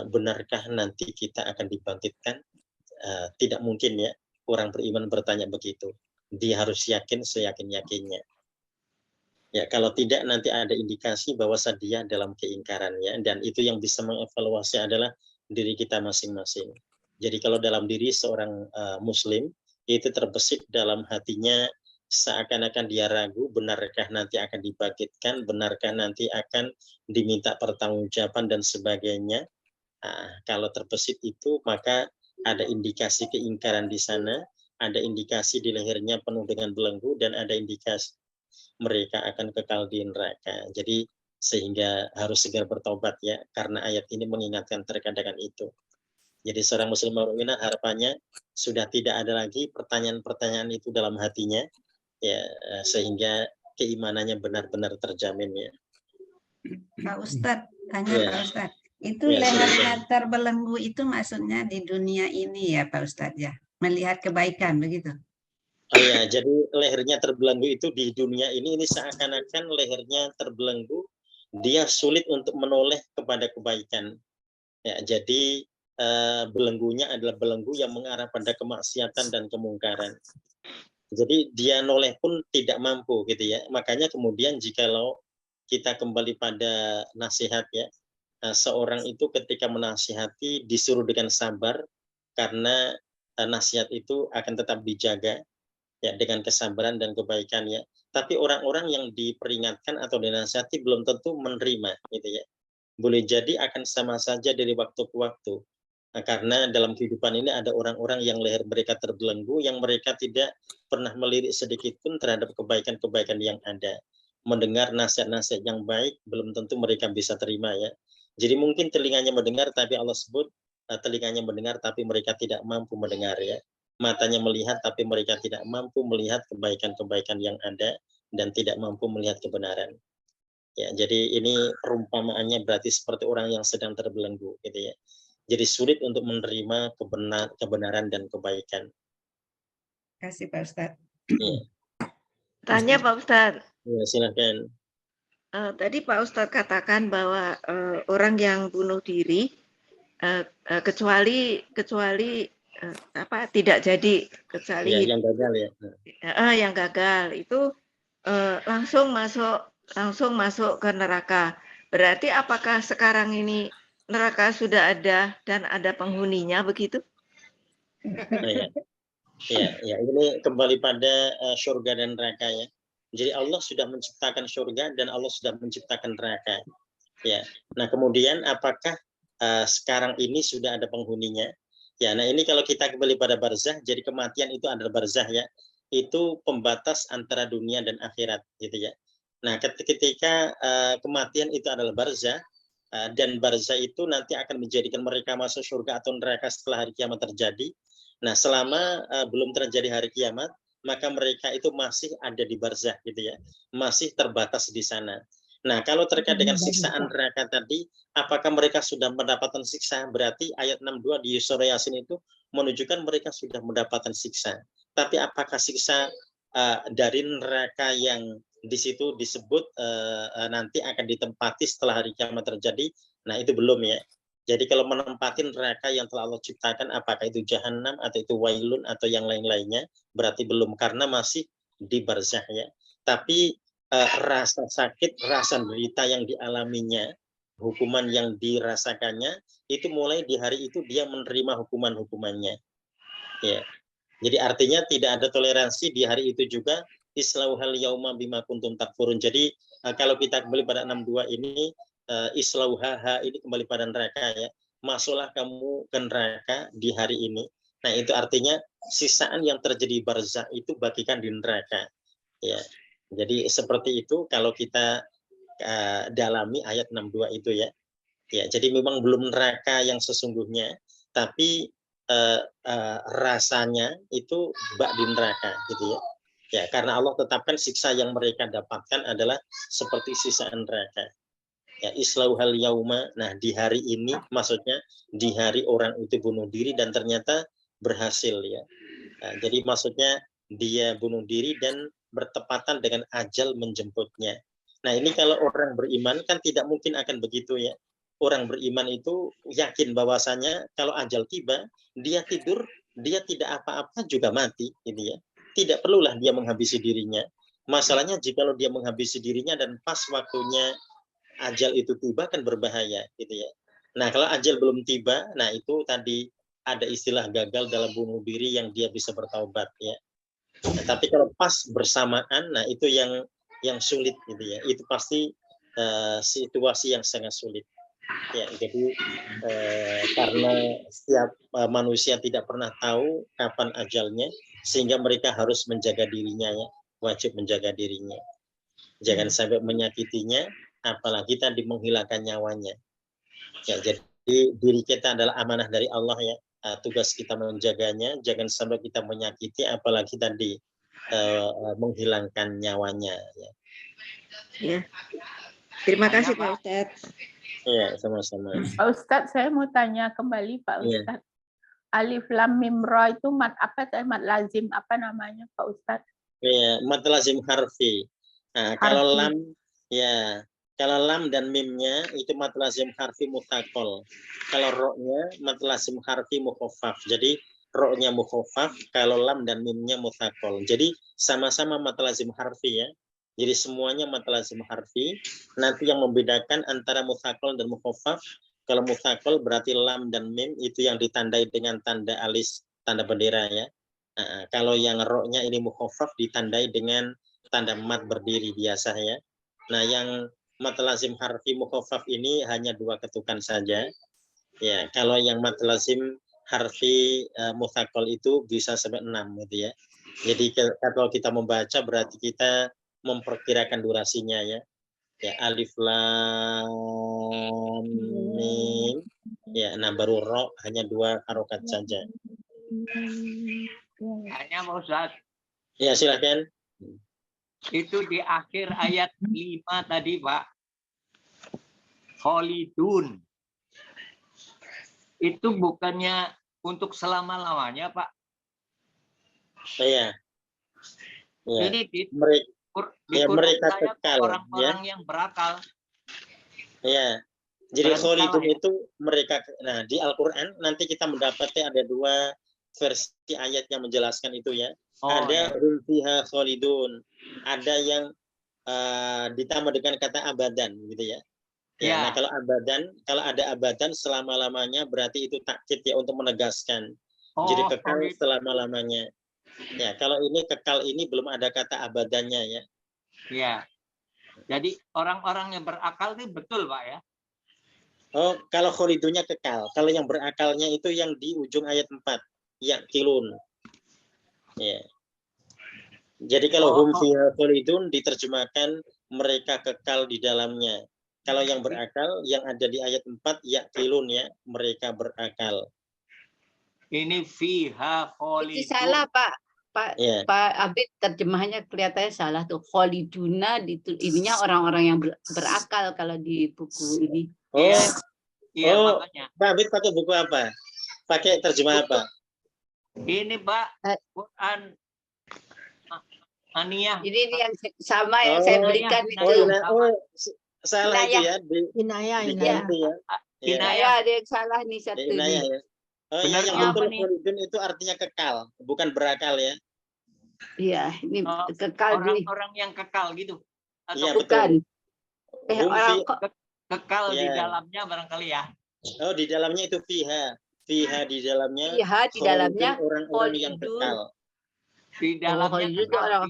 benarkah nanti kita akan dibangkitkan? Tidak mungkin ya orang beriman bertanya begitu. Dia harus yakin seyakin-yakinnya. Ya, kalau tidak nanti ada indikasi bahwa dia dalam keingkarannya, dan itu yang bisa mengevaluasi adalah diri kita masing-masing. Jadi kalau dalam diri seorang muslim itu terbesit dalam hatinya seakan-akan dia ragu, benarkah nanti akan dibangkitkan, benarkah nanti akan diminta pertanggungjawaban dan sebagainya. Nah, kalau terbesit itu maka ada indikasi keingkaran di sana, ada indikasi di lehernya penuh dengan belenggu, dan ada indikasi mereka akan kekal di neraka. Jadi sehingga harus segera bertobat ya, karena ayat ini mengingatkan terkait dengan itu. Jadi seorang muslim mukmin harapannya sudah tidak ada lagi pertanyaan-pertanyaan itu dalam hatinya, ya, sehingga keimanannya benar-benar terjamin ya. Pak Ustadz, tanya Ya. Pak Ustadz. Itu Ya, lehernya silakan. terbelenggu itu maksudnya di dunia ini ya Pak Ustadz ya? Melihat kebaikan begitu? Oh ya, jadi lehernya terbelenggu itu di dunia ini seakan-akan lehernya terbelenggu, dia sulit untuk menoleh kepada kebaikan. Ya, jadi belenggunya adalah belenggu yang mengarah pada kemaksiatan dan kemungkaran. Jadi dia noleh pun tidak mampu gitu ya. Makanya kemudian jikalau kita kembali pada nasihat ya, seorang itu ketika menasihati disuruh dengan sabar karena nasihat itu akan tetap dijaga ya dengan kesabaran dan kebaikan ya. Tapi orang-orang yang diperingatkan atau dinasihati belum tentu menerima gitu ya. Boleh jadi akan sama saja dari waktu ke waktu. Nah, karena dalam kehidupan ini ada orang-orang yang leher mereka terbelenggu, yang mereka tidak pernah melirik sedikit pun terhadap kebaikan-kebaikan yang ada. Mendengar nasihat-nasihat yang baik, belum tentu mereka bisa terima ya. Jadi mungkin telinganya mendengar, tapi Allah sebut telinganya mendengar, tapi mereka tidak mampu mendengar ya. Matanya melihat, tapi mereka tidak mampu melihat kebaikan-kebaikan yang ada, dan tidak mampu melihat kebenaran. Ya, jadi ini perumpamaannya berarti seperti orang yang sedang terbelenggu gitu ya. Jadi sulit untuk menerima kebenaran dan kebaikan. Terima kasih Pak Ustadz. Ya. Tanya Pak Ustadz. Ya, silakan. Tadi Pak Ustadz katakan bahwa orang yang bunuh diri kecuali tidak jadi, kecuali Ya, yang gagal ya. yang gagal itu langsung masuk ke neraka. Berarti apakah sekarang ini neraka sudah ada dan ada penghuninya begitu? Ya, ini kembali pada surga dan neraka ya. Jadi Allah sudah menciptakan surga dan Allah sudah menciptakan neraka. Ya. Nah, kemudian apakah sekarang ini sudah ada penghuninya? Ya, nah ini kalau kita kembali pada barzah, jadi kematian itu adalah barzah ya. Itu pembatas antara dunia dan akhirat gitu ya. Nah, ketika kematian itu adalah barzah, dan barzah itu nanti akan menjadikan mereka masuk surga atau neraka setelah hari kiamat terjadi. Nah, selama belum terjadi hari kiamat, maka mereka itu masih ada di barzah gitu ya, masih terbatas di sana. Nah, kalau terkait dengan siksaan neraka tadi, apakah mereka sudah mendapatkan siksa? Berarti ayat 62 di surah Yasin itu menunjukkan mereka sudah mendapatkan siksa. Tapi apakah siksa dari neraka yang di situ disebut nanti akan ditempati setelah hari kiamat terjadi? Nah, itu belum ya. Jadi kalau menempati neraka yang telah Allah ciptakan, apakah itu jahanam atau itu wailun atau yang lain-lainnya, berarti belum, karena masih di barzah ya. Tapi rasa sakit, rasa derita yang dialaminya, hukuman yang dirasakannya, itu mulai di hari itu dia menerima hukuman-hukumannya. Ya. Jadi artinya tidak ada toleransi di hari itu juga. Islauhal yauma bima kuntum takfurun. Jadi kalau kita kembali pada 62 ini, islauhaha ini kembali pada neraka ya. Masuklah kamu ke neraka di hari ini. Nah, itu artinya sisaan yang terjadi barzah itu bagikan di neraka. Ya. Jadi seperti itu kalau kita dalami ayat 62 itu ya. Ya, jadi memang belum neraka yang sesungguhnya, tapi rasanya itu bak di neraka gitu ya. Ya, karena Allah tetapkan siksa yang mereka dapatkan adalah seperti sisaan neraka. Ya, islauhal yauma. Nah, di hari ini maksudnya di hari orang itu bunuh diri dan ternyata berhasil ya. Nah, jadi maksudnya dia bunuh diri dan bertepatan dengan ajal menjemputnya. Nah, ini kalau orang beriman kan tidak mungkin akan begitu ya. Orang beriman itu yakin bahwasanya kalau ajal tiba, dia tidur, dia tidak apa-apa juga mati gitu ya. Tidak perlulah dia menghabisi dirinya. Masalahnya jikalau dia menghabisi dirinya dan pas waktunya ajal itu tiba kan berbahaya gitu ya. Nah, kalau ajal belum tiba, nah itu tadi ada istilah gagal dalam bunuh diri yang dia bisa bertaubat ya. Nah, tapi kalau pas bersamaan, nah itu yang sulit gitu ya. Itu pasti situasi yang sangat sulit. Ya, jadi karena setiap manusia tidak pernah tahu kapan ajalnya, sehingga mereka harus menjaga dirinya ya, wajib menjaga dirinya. Jangan sampai menyakitinya, apalagi tadi menghilangkan nyawanya. Ya, jadi diri kita adalah amanah dari Allah ya. Tugas kita menjaganya, jangan sampai kita menyakiti, apalagi tadi menghilangkan nyawanya. Ya. Ya. Terima kasih Pak Ustadz. Iya, sama-sama. Pak Ustadz, saya mau tanya kembali Pak Iya. Ustadz. Alif lam mim ra itu mat apa? Mat lazim apa namanya Pak Ustadz? Iya, mad lazim harfi. Nah, kalau Harfi. lam, ya, kalau lam dan mimnya itu mad lazim harfi muthaqal. Kalau ro-nya mad lazim harfi mukhaffaf. Jadi ro-nya mukhaffaf, kalau lam dan mimnya muthaqal. Jadi sama-sama mad lazim harfi ya. Jadi semuanya mad lazim harfi. Nanti yang membedakan antara muthaqal dan mukhaffaf, kalau muthaqal berarti lam dan mim itu yang ditandai dengan tanda alis, tanda bendera ya. Kalau yang ro-nya ini mukhaffaf ditandai dengan tanda mat berdiri biasa ya. Nah, yang mad lazim harfi mukhaffaf ini hanya 2 ketukan saja. Ya, kalau yang mad lazim harfi muthaqal itu bisa sampai 6 gitu ya. Jadi kalau kita membaca berarti kita memperkirakan durasinya ya. Ya, alif lam mim. Ya, nah baru ro hanya 2 harokat saja. Hanya Pak Ustadz, Ya, silakan. itu di akhir ayat 5 tadi Pak. Khalidun. Itu bukannya untuk selama-lamanya Pak. Iya. Ya. Ini di Ya, Quran mereka saya kekal orang-orang ya. yang berakal. Ya. Jadi Berarti khalidun salah, ya? itu mereka. Nah, di Al-Qur'an nanti kita mendapatnya ada 2 versi ayat yang menjelaskan itu ya. Ada hum fiha khalidun. Ada yang ditambah dengan kata abadan gitu ya. Ya, nah kalau ada abadan selama-lamanya berarti itu takkid ya untuk menegaskan. Jadi kekal selama-lamanya. Ya, kalau ini kekal ini belum ada kata abadannya ya. Iya. Jadi orang-orang yang berakal itu betul Pak ya. Oh, kalau kholidunya kekal. Kalau yang berakalnya itu yang di ujung ayat 4. Ya, kilun. Ya. Jadi kalau hum fiha khalidun diterjemahkan mereka kekal di dalamnya. Kalau yang berakal yang ada di ayat 4 ya kilun ya, mereka berakal. Ini fiha khalidun. Itu salah Pak. Yeah. Pak Abid terjemahannya kelihatannya salah tuh. Khaliduna ininya orang-orang yang berakal kalau di buku ini. Oh, makanya. Pak Abid pakai buku apa? Pakai terjemah apa? Ini Pak, Quran Aniyah. Ini yang sama yang saya belikan itu. Salah itu ya. Inayah. Inayah ada yang salah nih satu Inayah, ini. ya. Oh, benar yang betul khalidun itu artinya kekal, bukan berakal ya. Iya, ini kekal orang-orang yang kekal gitu. Iya, bukan. Betul. Kekal di dalamnya barangkali ya. Oh, di dalamnya itu fiha. Fiha di dalamnya. Fiha di dalamnya orang-orang yang kekal. Di dalamnya kekal.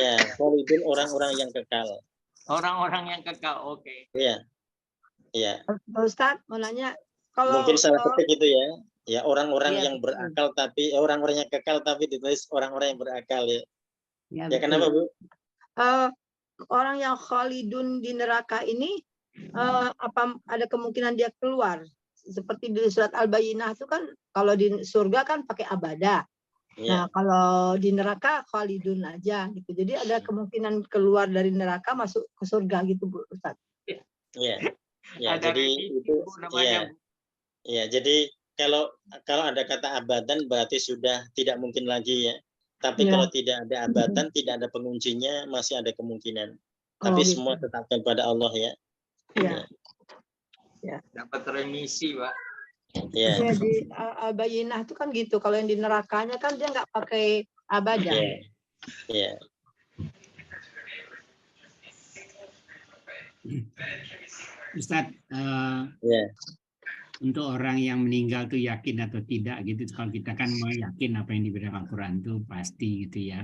Ya, khalidun orang-orang yang kekal. Orang-orang yang kekal, oke. Iya. Iya. Pak Ustadz mau nanya, kalau mungkin salah ketik itu ya. Ya, orang-orang ya, yang berakal tapi orang-orang yang kekal tapi ditulis orang-orang yang berakal ya. Ya, kenapa, Bu? Orang yang khalidun di neraka ini apa ada kemungkinan dia keluar? Seperti di surat Al-Bayyinah itu kan kalau di surga kan pakai abada. Nah, kalau di neraka khalidun aja gitu. Jadi ada kemungkinan keluar dari neraka masuk ke surga gitu, Bu Ustaz. Iya. Ya, jadi itu ya, jadi kalau ada kata abadan berarti sudah tidak mungkin lagi ya. Tapi kalau tidak ada abadan, tidak ada penguncinya, masih ada kemungkinan. Tapi semua tetap kepada Allah ya. Iya. Ya. Dapat remisi, Pak. Ya. Di Al-Bayyinah itu kan gitu. Kalau yang di nerakanya kan dia nggak pakai abadan. Iya. Ustadz, untuk orang yang meninggal tuh yakin atau tidak gitu. Kalau kita kan mau yakin apa yang diberitakan Al-Quran itu pasti gitu ya.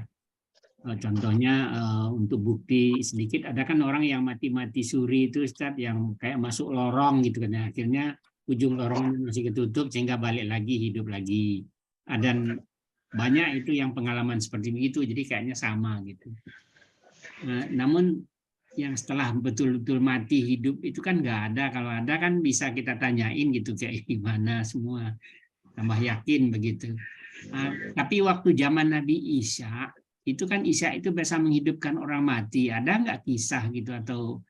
Contohnya untuk bukti sedikit, ada kan orang yang mati-mati suri itu Ustadz, yang kayak masuk lorong gitu kan. Akhirnya ujung lorong masih ketutup sehingga balik lagi, hidup lagi. Dan banyak itu yang pengalaman seperti itu, jadi kayaknya sama gitu. Namun yang setelah betul-betul mati hidup itu kan nggak ada. Kalau ada kan bisa kita tanyain gitu kayak gimana semua, tambah yakin begitu. Tapi waktu zaman Nabi Isa itu kan isya itu biasa menghidupkan orang mati. Ada nggak kisah gitu atau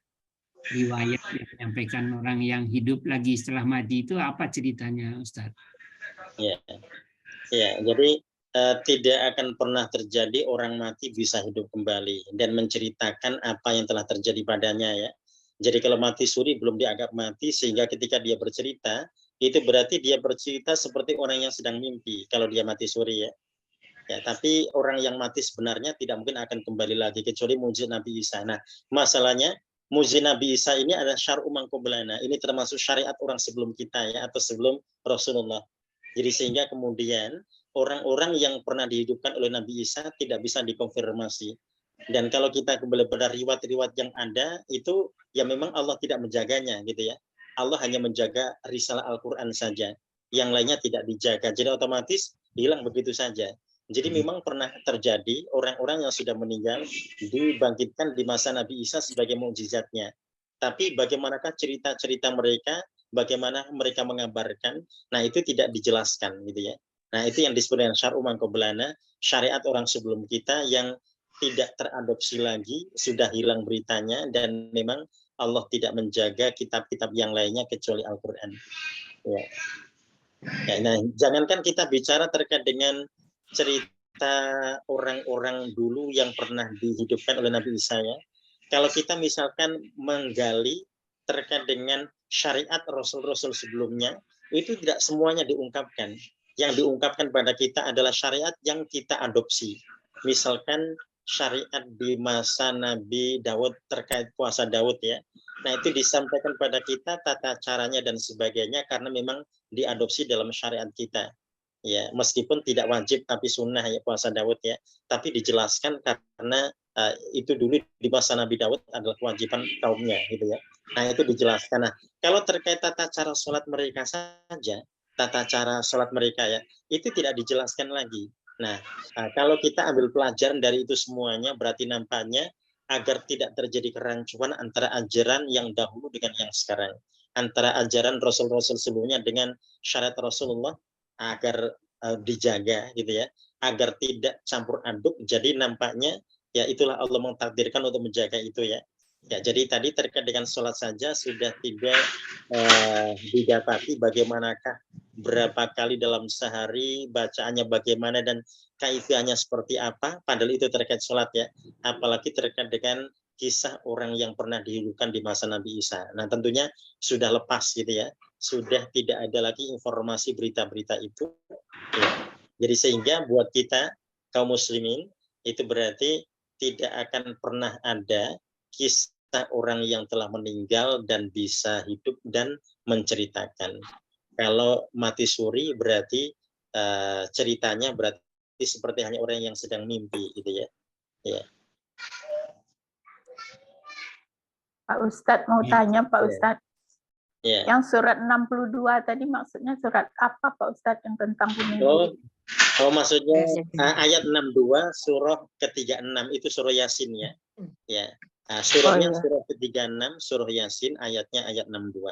riwayat yang menyampaikan orang yang hidup lagi setelah mati itu apa ceritanya, Ustaz? Ya, ya. Jadi tidak akan pernah terjadi orang mati bisa hidup kembali dan menceritakan apa yang telah terjadi padanya ya. Jadi kalau mati suri belum dianggap mati, sehingga ketika dia bercerita, itu berarti dia bercerita seperti orang yang sedang mimpi kalau dia mati suri ya. Ya, tapi orang yang mati sebenarnya tidak mungkin akan kembali lagi kecuali mujizat Nabi Isa. Nah, masalahnya mujizat Nabi Isa ini adalah syar'u man qablana. Ini termasuk syariat orang sebelum kita ya, atau sebelum Rasulullah. Jadi sehingga kemudian orang-orang yang pernah dihidupkan oleh Nabi Isa tidak bisa dikonfirmasi. Dan kalau kita kembali pada riwayat-riwayat yang ada, itu ya memang Allah tidak menjaganya gitu ya. Allah hanya menjaga risalah Al-Quran saja. Yang lainnya tidak dijaga. Jadi otomatis hilang begitu saja. Jadi memang pernah terjadi orang-orang yang sudah meninggal dibangkitkan di masa Nabi Isa sebagai mukjizatnya. Tapi bagaimanakah cerita-cerita mereka, bagaimana mereka mengabarkan, nah itu tidak dijelaskan gitu ya. Nah itu yang disebut dengan syar'u man qablana, syariat orang sebelum kita yang tidak teradopsi lagi, sudah hilang beritanya, dan memang Allah tidak menjaga kitab-kitab yang lainnya kecuali Al-Quran. Ya. Ya, nah, jangankan kita bicara terkait dengan cerita orang-orang dulu yang pernah dihidupkan oleh Nabi Isa ya. Kalau kita misalkan menggali terkait dengan syariat Rasul-Rasul sebelumnya, itu tidak semuanya diungkapkan. Yang diungkapkan pada kita adalah syariat yang kita adopsi. Misalkan syariat di masa Nabi Daud terkait puasa Daud ya. Nah itu disampaikan pada kita tata caranya dan sebagainya karena memang diadopsi dalam syariat kita. Ya, meskipun tidak wajib tapi sunnah ya puasa Daud ya. Tapi dijelaskan karena itu dulu di masa Nabi Daud adalah kewajiban kaumnya gitu ya. Nah itu dijelaskan. Nah kalau terkait tata cara sholat mereka saja, tata cara sholat mereka ya, itu tidak dijelaskan lagi. Nah, kalau kita ambil pelajaran dari itu semuanya, berarti nampaknya agar tidak terjadi kerancuan antara ajaran yang dahulu dengan yang sekarang. Antara ajaran Rasul-Rasul sebelumnya dengan syariat Rasulullah agar dijaga gitu ya. Agar tidak campur aduk. Jadi nampaknya ya itulah Allah mentakdirkan untuk menjaga itu ya. Ya, jadi tadi terkait dengan sholat saja sudah tidak didapati bagaimanakah berapa kali dalam sehari, bacaannya bagaimana dan kaifiahnya seperti apa, padahal itu terkait sholat ya, apalagi terkait dengan kisah orang yang pernah dihidupkan di masa Nabi Isa. Nah tentunya sudah lepas gitu ya, sudah tidak ada lagi informasi berita-berita itu. Ya. Jadi sehingga buat kita kaum muslimin itu berarti tidak akan pernah ada kisah orang yang telah meninggal dan bisa hidup dan menceritakan. Kalau mati suri berarti ceritanya berarti seperti hanya orang yang sedang mimpi gitu ya. Ya. Pak Ustadz mau tanya Pak Ustadz. Ya. Yang surat 62 tadi maksudnya surat apa Pak Ustadz yang tentang bunuh diri? Oh maksudnya ayat 62 surah ke-36 itu surah Yasin ya. Ya. Surahnya surah ke-36 surah Yasin ayatnya ayat 62.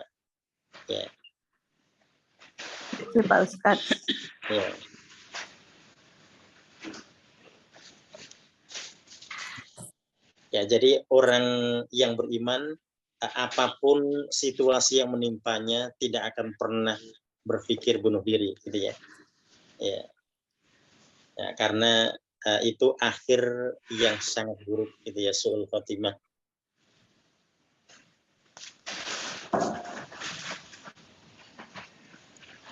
Ya. Itu Pak Ustadz. Ya. Ya, jadi orang yang beriman apapun situasi yang menimpanya tidak akan pernah berpikir bunuh diri gitu ya. Ya. Ya, karena itu akhir yang sangat buruk gitu ya, su'ul khotimah.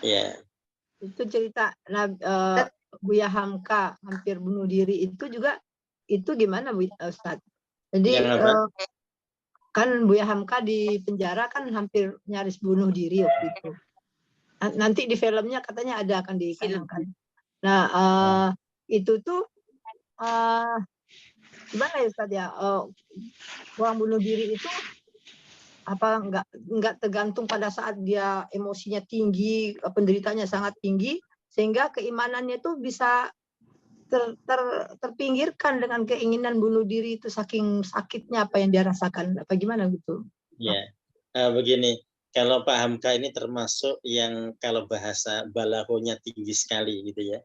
Ya. Itu cerita Buya Hamka hampir bunuh diri itu juga itu gimana Ustadz? Jadi kan Buya Hamka di penjara kan hampir nyaris bunuh diri waktu itu. Nanti di filmnya katanya ada akan ditayangkan. Nah itu tuh gimana ya Ustadz ya? Orang bunuh diri itu apa nggak tergantung pada saat dia emosinya tinggi, penderitanya sangat tinggi, sehingga keimanannya itu bisa terpinggirkan dengan keinginan bunuh diri itu saking sakitnya apa yang dia rasakan, apa gimana gitu? Ya, begini, kalau Pak Hamka ini termasuk yang kalau bahasa balahonya tinggi sekali gitu ya.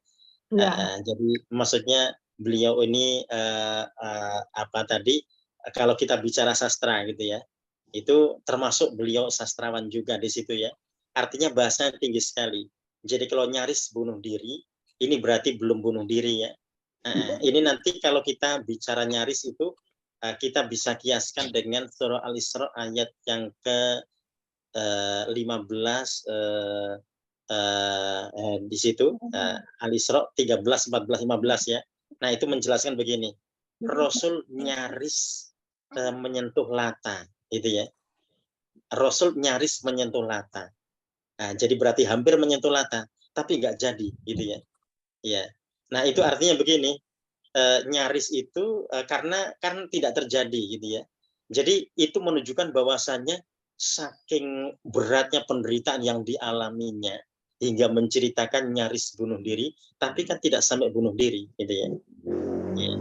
Jadi maksudnya beliau ini apa tadi, kalau kita bicara sastra gitu ya, itu termasuk beliau sastrawan juga di situ ya. Artinya bahasanya tinggi sekali. Jadi kalau nyaris bunuh diri, ini berarti belum bunuh diri ya. Ini nanti kalau kita bicara nyaris itu, kita bisa kiaskan dengan surah Al-Isra ayat yang ke 15 di situ, Al-Isra 13, 14, 15 ya. Nah itu menjelaskan begini, Rasul nyaris menyentuh lata, gitu ya. Rasul nyaris menyentuh lata. Nah, jadi berarti hampir menyentuh lata, tapi nggak jadi, gitu ya. Ya. Nah itu artinya begini, nyaris itu karena tidak terjadi, gitu ya. Jadi itu menunjukkan bahwasannya saking beratnya penderitaan yang dialaminya hingga menceritakan nyaris bunuh diri, tapi kan tidak sampai bunuh diri, gitu ya. Ya.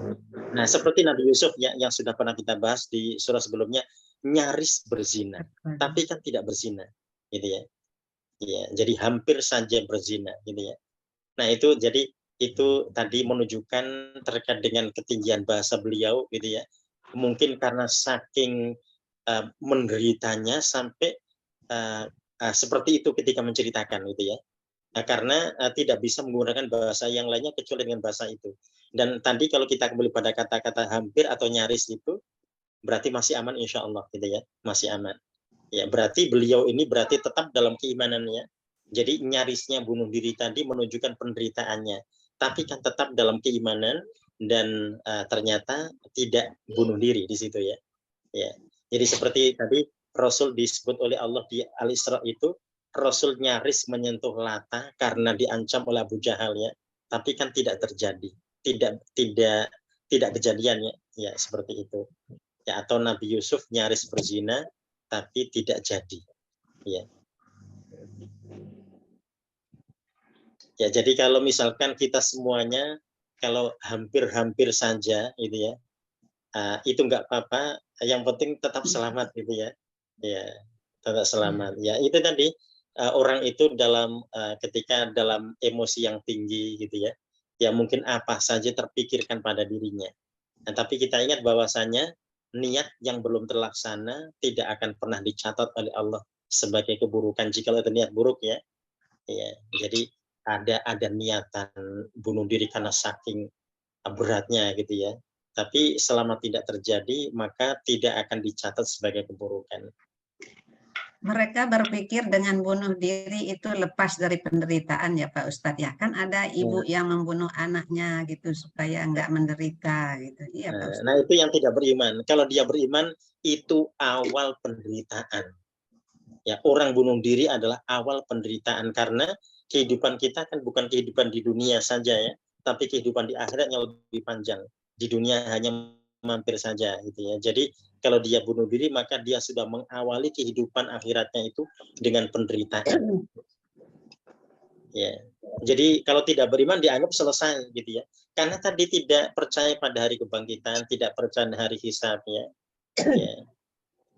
Nah seperti Nabi Yusuf ya, yang sudah pernah kita bahas di surah sebelumnya, nyaris berzina, tapi kan tidak berzina, gitu ya. Ya, jadi hampir saja berzina, gitu ya. Nah itu jadi itu tadi menunjukkan terkait dengan ketinggian bahasa beliau, gitu ya. Mungkin karena saking menderitanya sampai seperti itu ketika menceritakan, gitu ya. Karena tidak bisa menggunakan bahasa yang lainnya kecuali dengan bahasa itu. Dan tadi kalau kita kembali pada kata-kata hampir atau nyaris itu, berarti masih aman insya Allah, gitu ya, masih aman. Ya, berarti beliau ini berarti tetap dalam keimanannya. Jadi nyarisnya bunuh diri tadi menunjukkan penderitaannya, tapi kan tetap dalam keimanan dan ternyata tidak bunuh diri di situ ya. Ya. Jadi seperti tadi Rasul disebut oleh Allah di Al-Isra itu, Rasul nyaris menyentuh lata karena diancam oleh Abu Jahal ya, tapi kan tidak terjadi, tidak kejadian ya, seperti itu. Ya, atau Nabi Yusuf nyaris berzina tapi tidak jadi. Ya. Ya, jadi kalau misalkan kita semuanya kalau hampir-hampir saja gitu ya, itu enggak apa-apa, yang penting tetap selamat gitu ya. Ya, tetap selamat. Ya, itu tadi orang itu dalam ketika dalam emosi yang tinggi gitu ya. Ya mungkin apa saja terpikirkan pada dirinya. Nah, tapi kita ingat bahwasanya niat yang belum terlaksana tidak akan pernah dicatat oleh Allah sebagai keburukan jika itu niat buruk ya. Ya, jadi ada niatan bunuh diri karena saking beratnya gitu ya. Tapi selama tidak terjadi maka tidak akan dicatat sebagai keburukan. Mereka berpikir dengan bunuh diri itu lepas dari penderitaan ya Pak Ustadz ya. Kan ada ibu yang membunuh anaknya gitu supaya enggak menderita gitu. Iya Pak Ustadz. Nah itu yang tidak beriman. Kalau dia beriman itu awal penderitaan. Ya, orang bunuh diri adalah awal penderitaan karena kehidupan kita kan bukan kehidupan di dunia saja ya, tapi kehidupan di akhirat yang lebih panjang. Di dunia hanya mampir saja gitu ya. Jadi kalau dia bunuh diri maka dia sudah mengawali kehidupan akhiratnya itu dengan penderitaan. Ya. Jadi kalau tidak beriman dianggap selesai gitu ya. Karena tadi tidak percaya pada hari kebangkitan, tidak percaya hari hisab ya. Ya.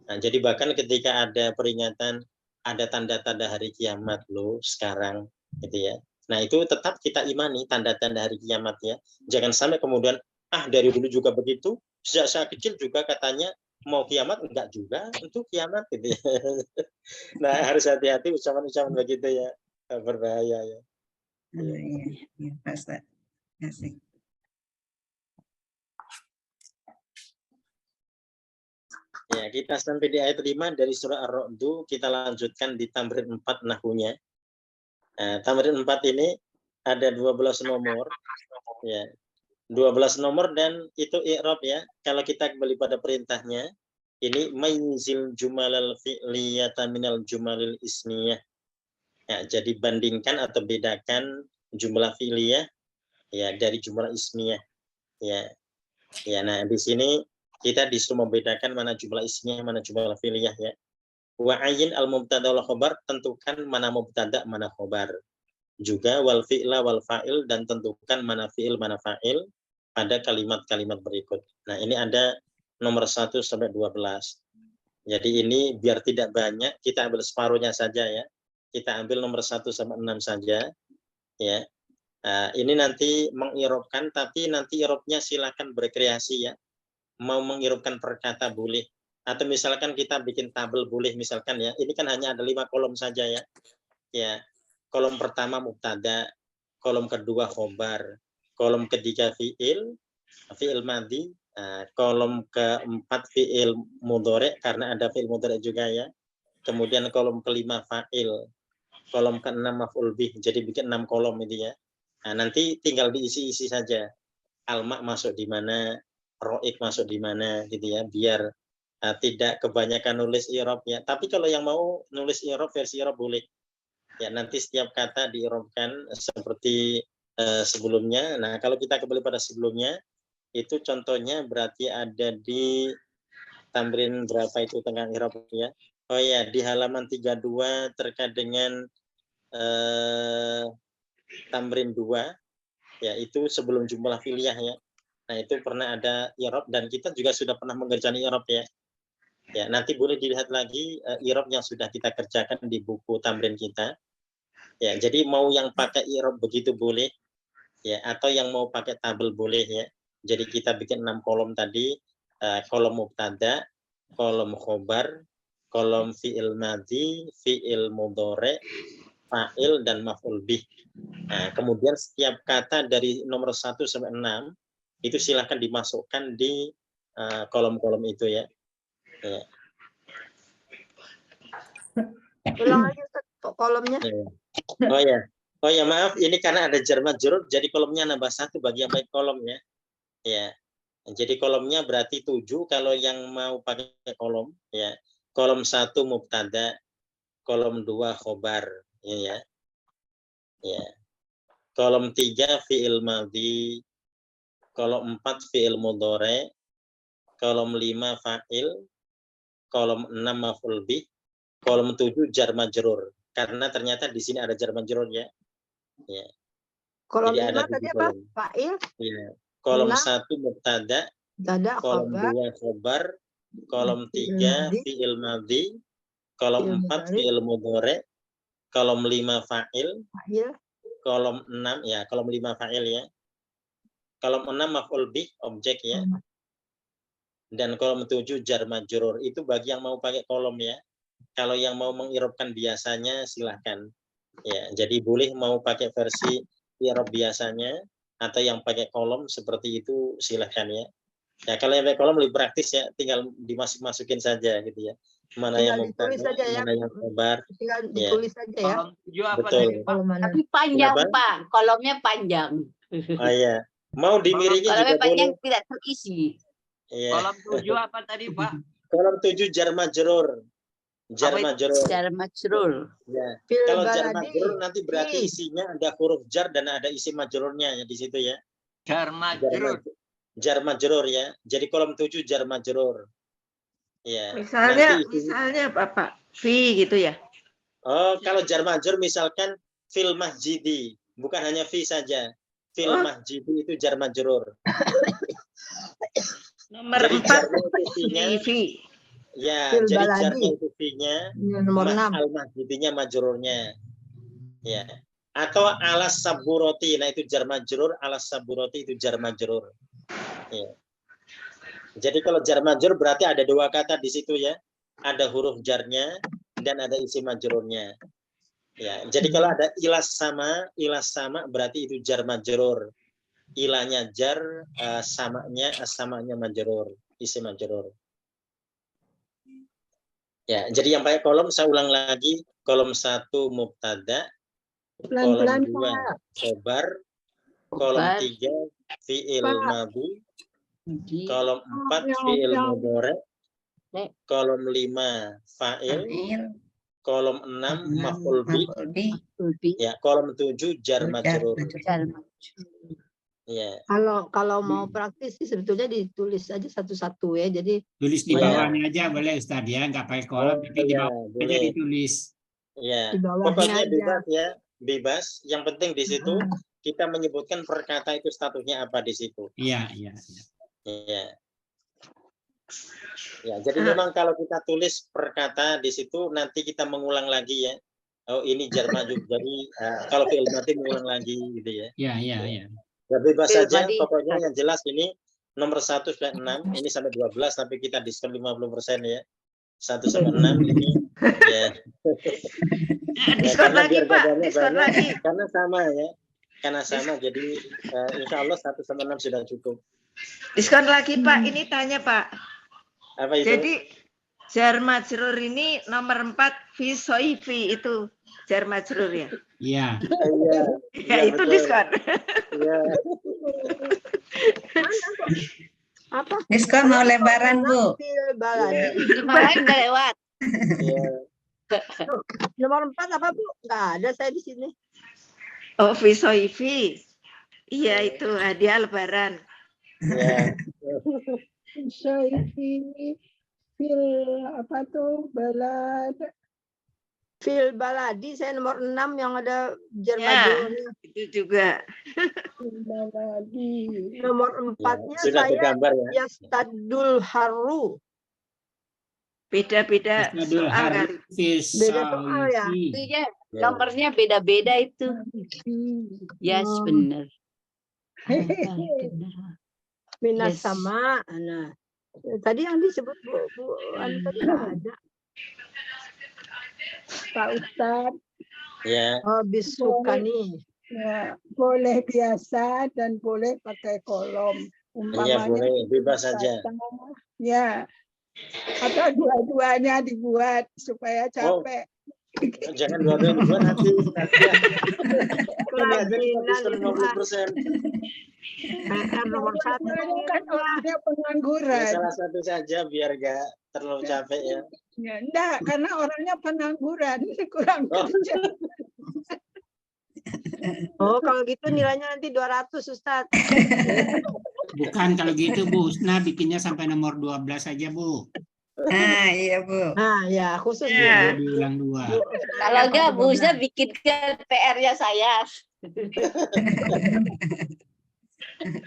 Nah, jadi bahkan ketika ada peringatan ada tanda-tanda hari kiamat loh sekarang gitu ya. Nah, itu tetap kita imani tanda-tanda hari kiamat ya. Jangan sampai kemudian dari dulu juga begitu, sejak saya kecil juga katanya mau kiamat, enggak juga untuk kiamat gitu ya. Nah, harus hati-hati ucapan-ucapan begitu ya, berbahaya ya. Iya, Pak Ustaz. Asik. Ya, kita sampai di ayat 5 dari surah Ar-Ra'd, kita lanjutkan di tamrin 4 nahwunya. Tamrin 4 ini ada 12 nomor. Ya. 12 nomor dan itu i'rab ya. Kalau kita kembali pada perintahnya, ini mayzil jumalal fi'liyata minal jumalil ismiyah. Ya, jadi bandingkan atau bedakan jumlah fi'liyah ya dari jumlah ismiyah. Ya. Ya, nah di sini kita disuruh membedakan mana jumlah ismiyah, mana jumlah fi'liyah ya. Wa ayyin al-mubtada wal khabar, tentukan mana mubtada, mana khabar. Juga wal fi'la wal fa'il, dan tentukan mana fi'il, mana fa'il pada kalimat-kalimat berikut. Nah, ini ada nomor 1 sampai 12. Jadi ini biar tidak banyak, kita ambil separuhnya saja ya. Kita ambil nomor 1 sampai 6 saja ya. Ini nanti mengirobkan, tapi nanti irobnya silakan berkreasi ya. Mau mengirobkan perkata boleh, atau misalkan kita bikin tabel boleh misalkan ya. Ini kan hanya ada 5 kolom saja ya. Ya, kolom pertama mubtada, kolom kedua khobar, kolom ketiga fiil madhi, kolom keempat fiil mudhari karena ada fiil mudhari juga ya. Kemudian kolom kelima fa'il, kolom keenam maf'ul bih. Jadi bikin 6 kolom ini ya. Nah, nanti tinggal diisi-isi saja. Alma masuk di mana, roik masuk di mana gitu ya, biar tidak kebanyakan nulis i'rab ya. Tapi kalau yang mau nulis i'rab versi i'rab boleh. Ya, nanti setiap kata diirobkan seperti sebelumnya. Nah, kalau kita kembali pada sebelumnya, itu contohnya berarti ada di tamrin berapa itu tengah i'rab ya. Oh ya, di halaman 32 terkait dengan tamrin 2 ya, itu sebelum jumlah filiyah ya. Nah, itu pernah ada i'rab dan kita juga sudah pernah mengerjakan i'rab ya. Ya, nanti boleh dilihat lagi i'rab yang sudah kita kerjakan di buku tamrin kita. Ya, jadi mau yang pakai i'rab begitu boleh ya, atau yang mau pakai tabel boleh ya. Jadi kita bikin 6 kolom tadi, kolom mubtada, kolom khobar, kolom fi'il madhi, fi'il mudhari, fa'il dan maf'ul bih. Nah, kemudian setiap kata dari nomor 1 sampai 6 itu silahkan dimasukkan di kolom-kolom itu ya. Ya. Ulang lagi kolomnya. Oh ya, maaf, ini karena ada jar majrur, jadi kolomnya nambah 1 bagi yang baik kolomnya. Ya. Jadi kolomnya berarti 7 kalau yang mau pakai kolom ya. Kolom 1 mubtada, kolom 2 khobar ya. Ya. Kolom 3 fi'il madhi, kolom 4 fi'il mudhari, kolom 5 fa'il, kolom 6 maf'ul bih, kolom 7 jar majrur. Karena ternyata di sini ada jar majrur ya. Ya. Kolom jadi 5 ada tadi 7 apa? kolom. Fa'il. Ya. Kolom 6 1 mubtada, kolom khobar, 2 khobar, kolom 3 fi'il madhi, kolom 4 fi'il mudhari, kolom 5 fa'il, kolom 6 ya, kolom 5 fa'il ya. Kolom 6 maf'ul bih objek ya. Dan kolom 7 jar majrur. Itu bagi yang mau pakai kolom ya. Kalau yang mau mengirobkan biasanya silahkan. Ya, jadi boleh mau pakai versi i'rab biasanya atau yang pakai kolom seperti itu silahkan ya. Ya, kalau yang pakai kolom lebih praktis ya, tinggal dimasukin saja gitu ya. Mana tinggal yang mubtada, mana yang khobar. Tinggal ditulis saja ya. Kolom 7 apa Betul. tadi, Pak? Tapi panjang, Kenapa? Pak. Kolomnya panjang. Oh iya. Mau dimiringin Kolomnya juga panjang boleh. tidak terisi. Iya. Kolom 7 apa tadi, Pak? Kolom 7 jar majrur. Jar Apa itu? majrur. Jar majrur. Ya. Fil Kalau jar baladi. majrur nanti berarti isinya ada huruf jar dan ada isi majrurnya ya di situ ya. Jar majrur. Jar majrur ya. Jadi kolom 7 jar majrur. Ya. Misalnya, Nanti misalnya apa Pak? Fi gitu ya? Oh, kalau jar majrur misalkan fil masjidi, bukan hanya fi saja. Fil masjidi itu jar majrur. Nomor Jadi 4 jarnya itu fi-nya. fi. Ya, Fil jadi baladi. jarnya itu fi-nya, Nomor 6. al masjidinya majrurnya. Ya. Atau alas saburoti, nah itu jar majrur, alas saburoti itu jar majrur. Ya. Jadi kalau jar majrur berarti ada 2 kata di situ ya. Ada huruf jarnya dan ada isi majrurnya. Ya, jadi kalau ada ilas sama berarti itu jar majrur. Ilahnya jar, samanya majrur, isi majrur. Ya, jadi yang pakai kolom saya ulang lagi, kolom 1 mubtada, kolom 2 khobar, kolom 3 fi'il madhi, kolom 4 fi'il mudhari, kolom 5 fa'il, kolom 6 maf'ul bih, ya, kolom 7 jar majrur. Ya. Kalau mau praktis sih sebetulnya ditulis aja satu-satu ya. Jadi Tulis di bawahnya aja boleh Ustaz ya, nggak pakai kolom, tapi di bawah aja ditulis. Ya, di bawahnya pokoknya aja. bebas ya, bebas. Yang penting di situ kita menyebutkan per kata itu statusnya apa di situ. Iya, iya. Iya. Ya, jadi memang kalau kita tulis per kata di situ nanti kita mengulang lagi ya. Oh, ini jar majrur. Jadi kalau fi'il madi mengulang lagi gitu ya. Ya. Ya, bebas Fi'il saja. madi. Pokoknya yang jelas ini nomor 1 sampai 6, ini sampai 12, tapi kita diskon 50% ya. 1 sampai 6 ini ya. Diskon Karena lagi biar Pak, jawabannya diskon banyak, lagi. karena sama ya. Karena sama, jadi insya Allah 1 sampai 6 sudah cukup. Diskon lagi Pak, ini tanya Pak. Apa itu? Jadi jar majrur ini nomor 4 fi soifi itu jar majrur ya. Iya. Iya. Ya itu betul. diskon. Iya. Apa? Diskon mau lebaran, Bu. Fil baladi. Kemarin udah lewat. Iya. Nomor 4 apa Bu? Nggak ada saya di sini. Oh fi soifi. Iya itu hadiah lebaran. Iya. Soifi fil apa tuh balad. Fil baladi saya nomor 6 yang ada jar Ya, majrurnya. itu juga. Fil baladi. Nomor 4-nya Sudah saya tergambar ya. yastadul haru. Beda-beda Istadul soal kali. harfis Beda soal ya? soifi. Itu ya nomornya beda-beda itu. Yes, benar. Minas Yes. sama. Nah, tadi yang disebut Bu anu tadi nggak ada. Pak Ustadz, Ya. Oh, bisukani. ya, boleh biasa dan boleh pakai kolom. Iya boleh, bebas saja. Ya, atau dua-duanya dibuat supaya capek. Jangan dua-duanya dibuat nanti. Ini aja kita diskon 50%. PR nomor 1. Dua-duanya kan orangnya Ya, pengangguran. salah satu saja biar gak terlalu capek ya. Ya, enggak, karena orangnya pengangguran, kurang kerja. Oh, kalau gitu nilainya nanti 200 Ustaz. Bukan kalau gitu Bu Husna bikinnya sampai nomor 12 aja Bu. Nah, iya, Bu. Nah, ya khusus Ya. Bu. Diulang 2. Kalau enggak, Bu Husna bikinkan PR-nya saya.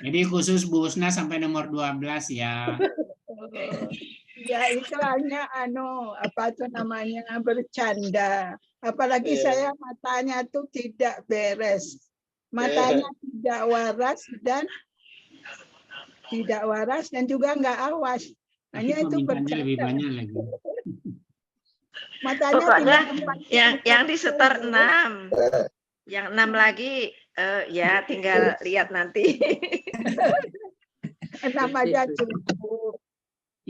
Jadi khusus Bu Husna sampai nomor 12 ya. Ya itu hanya apa tuh namanya bercanda. Apalagi saya matanya tuh tidak beres. Matanya tidak waras dan juga nggak awas. Tapi Hanya itu permintaannya lebih bercanda. banyak lagi. Matanya Pokoknya tidak yang disetor 6. Yang 6 lagi ya tinggal lihat nanti. 6 aja cukup.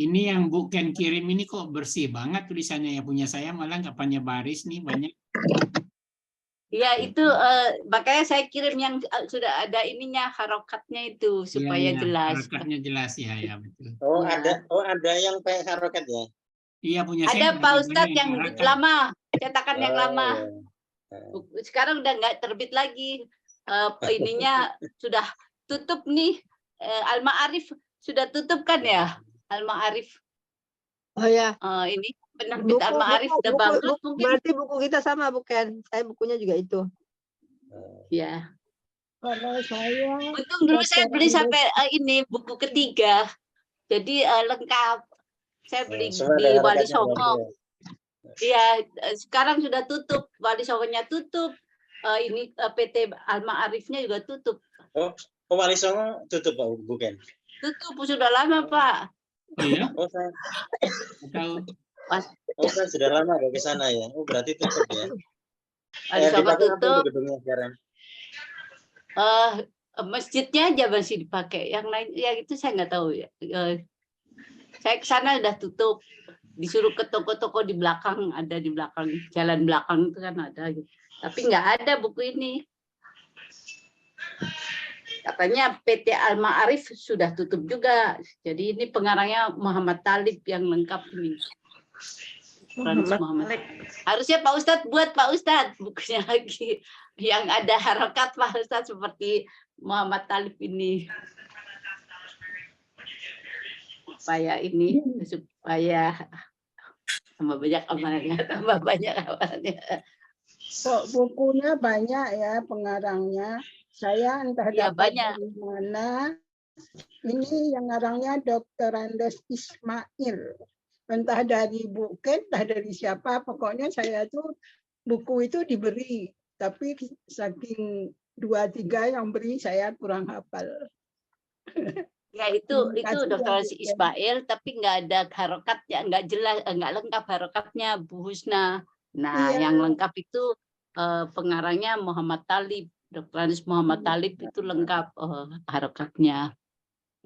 Ini yang Bu Ken kirim ini kok bersih banget tulisannya ya, punya saya malah nggak punya baris nih banyak. Ya itu makanya saya kirim yang sudah ada ininya harokatnya itu supaya Iya, jelas. harokatnya jelas ya, ya betul. Oh Ya. ada yang pakai harokat ya. Iya punya Ada saya Pak banyak Ustadz yang harokat. lama, cetakan yang lama. Ya. Sekarang udah nggak terbit lagi. Ininya sudah tutup nih. Al-Ma'arif sudah tutup kan ya? Al-Ma'arif. Oh ya. Ini penerbit Al-Ma'arif sudah bangkrut mungkin. Berarti buku kita sama bukan? Saya bukunya juga itu. Ya. Kalau saya Untung dulu saya beli sampai ini buku ketiga. Jadi lengkap. Saya beli di Wali Songo. Iya, sekarang sudah tutup. Wali Songonya tutup. Ini PT Al-Ma'arifnya juga tutup. Oh, Wali Songo tutup Pak, bukan? Tutup sudah lama, Pak. Oh iya? Oh, saya Tahu. kan sudah lama ke sana ya. Oh, berarti tutup ya. Wali Songo Dipakai apa tutup. gedungnya sekarang? Masjidnya aja masih dipakai. Yang lain ya itu saya nggak tahu ya. Saya ke sana udah tutup. Disuruh ke toko-toko di belakang, ada di belakang jalan belakang itu kan ada gitu. Tapi nggak ada buku ini. Katanya PT Al-Ma'arif sudah tutup juga. Jadi ini pengarangnya Muhammad Talib yang lengkap ini. Muhammad. Harusnya Pak Ustadz buat Pak Ustadz bukunya lagi yang ada harokat Pak Ustadz seperti Muhammad Talib ini. Supaya tambah banyak amalannya. kok bukunya banyak ya pengarangnya. Saya entah Ya, dapat banyak. dari mana. Ini yang ngarangnya Dr. Andes Ismail. Entah dari Bu Ken, entah dari siapa. Pokoknya saya tuh buku itu diberi, tapi saking 2-3 yang beri saya kurang hafal. Ya itu Dr. Ismail, tapi nggak ada harokatnya, nggak jelas, nggak lengkap harokatnya Bu Husna. Nah, Iya. yang lengkap itu pengarangnya Muhammad Talib, Dr. Muhammad Talib itu lengkap harokatnya.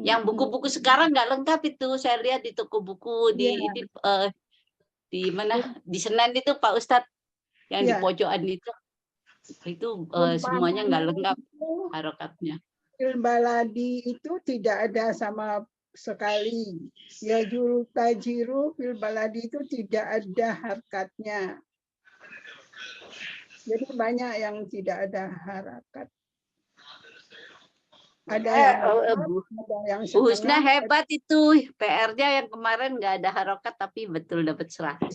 Yang buku-buku sekarang nggak lengkap itu, saya lihat di toko buku di Iya. di mana di Senen itu Pak Ustadz, yang di Iya. pojokan itu semuanya nggak lengkap harokatnya. Fil baladi itu tidak ada sama sekali. Ya juru tajiru fil baladi itu tidak ada harokatnya. Jadi banyak yang tidak ada harakat. Ada yang ada yang Bu Husna setengah. hebat itu, PR-nya yang kemarin nggak ada harokat tapi betul dapat 100.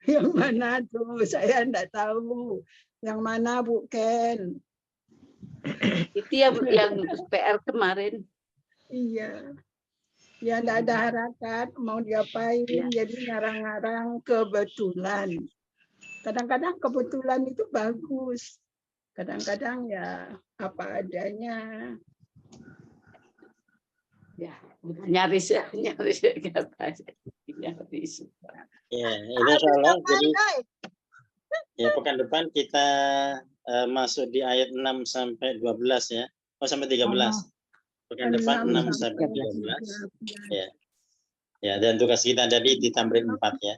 Yang mana tuh? Saya enggak tahu. Yang mana Bu Ken? Itu yang PR kemarin. Iya. Ya enggak ada harakat, mau diapain, jadi ngarang-ngarang kebetulan. Kadang-kadang kebetulan itu bagus. Kadang-kadang ya apa adanya. Ya, nyaris. Ya, itu insyaallah. Jadi ya pekan depan kita masuk di ayat 6 sampai 12 ya. Oh sampai 13. Pekan depan 6 sampai 13. Ya. Ya, dan tugas kita tadi di tamrin 4 ya.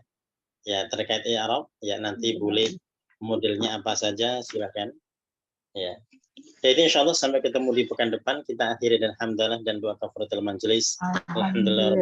Ya, terkait i'rab ya nanti boleh modelnya apa saja silakan. Ya. Jadi insyaallah sampai ketemu di pekan depan, kita akhiri dan hamdalah dan doa kafaratul majelis. Alhamdulillah.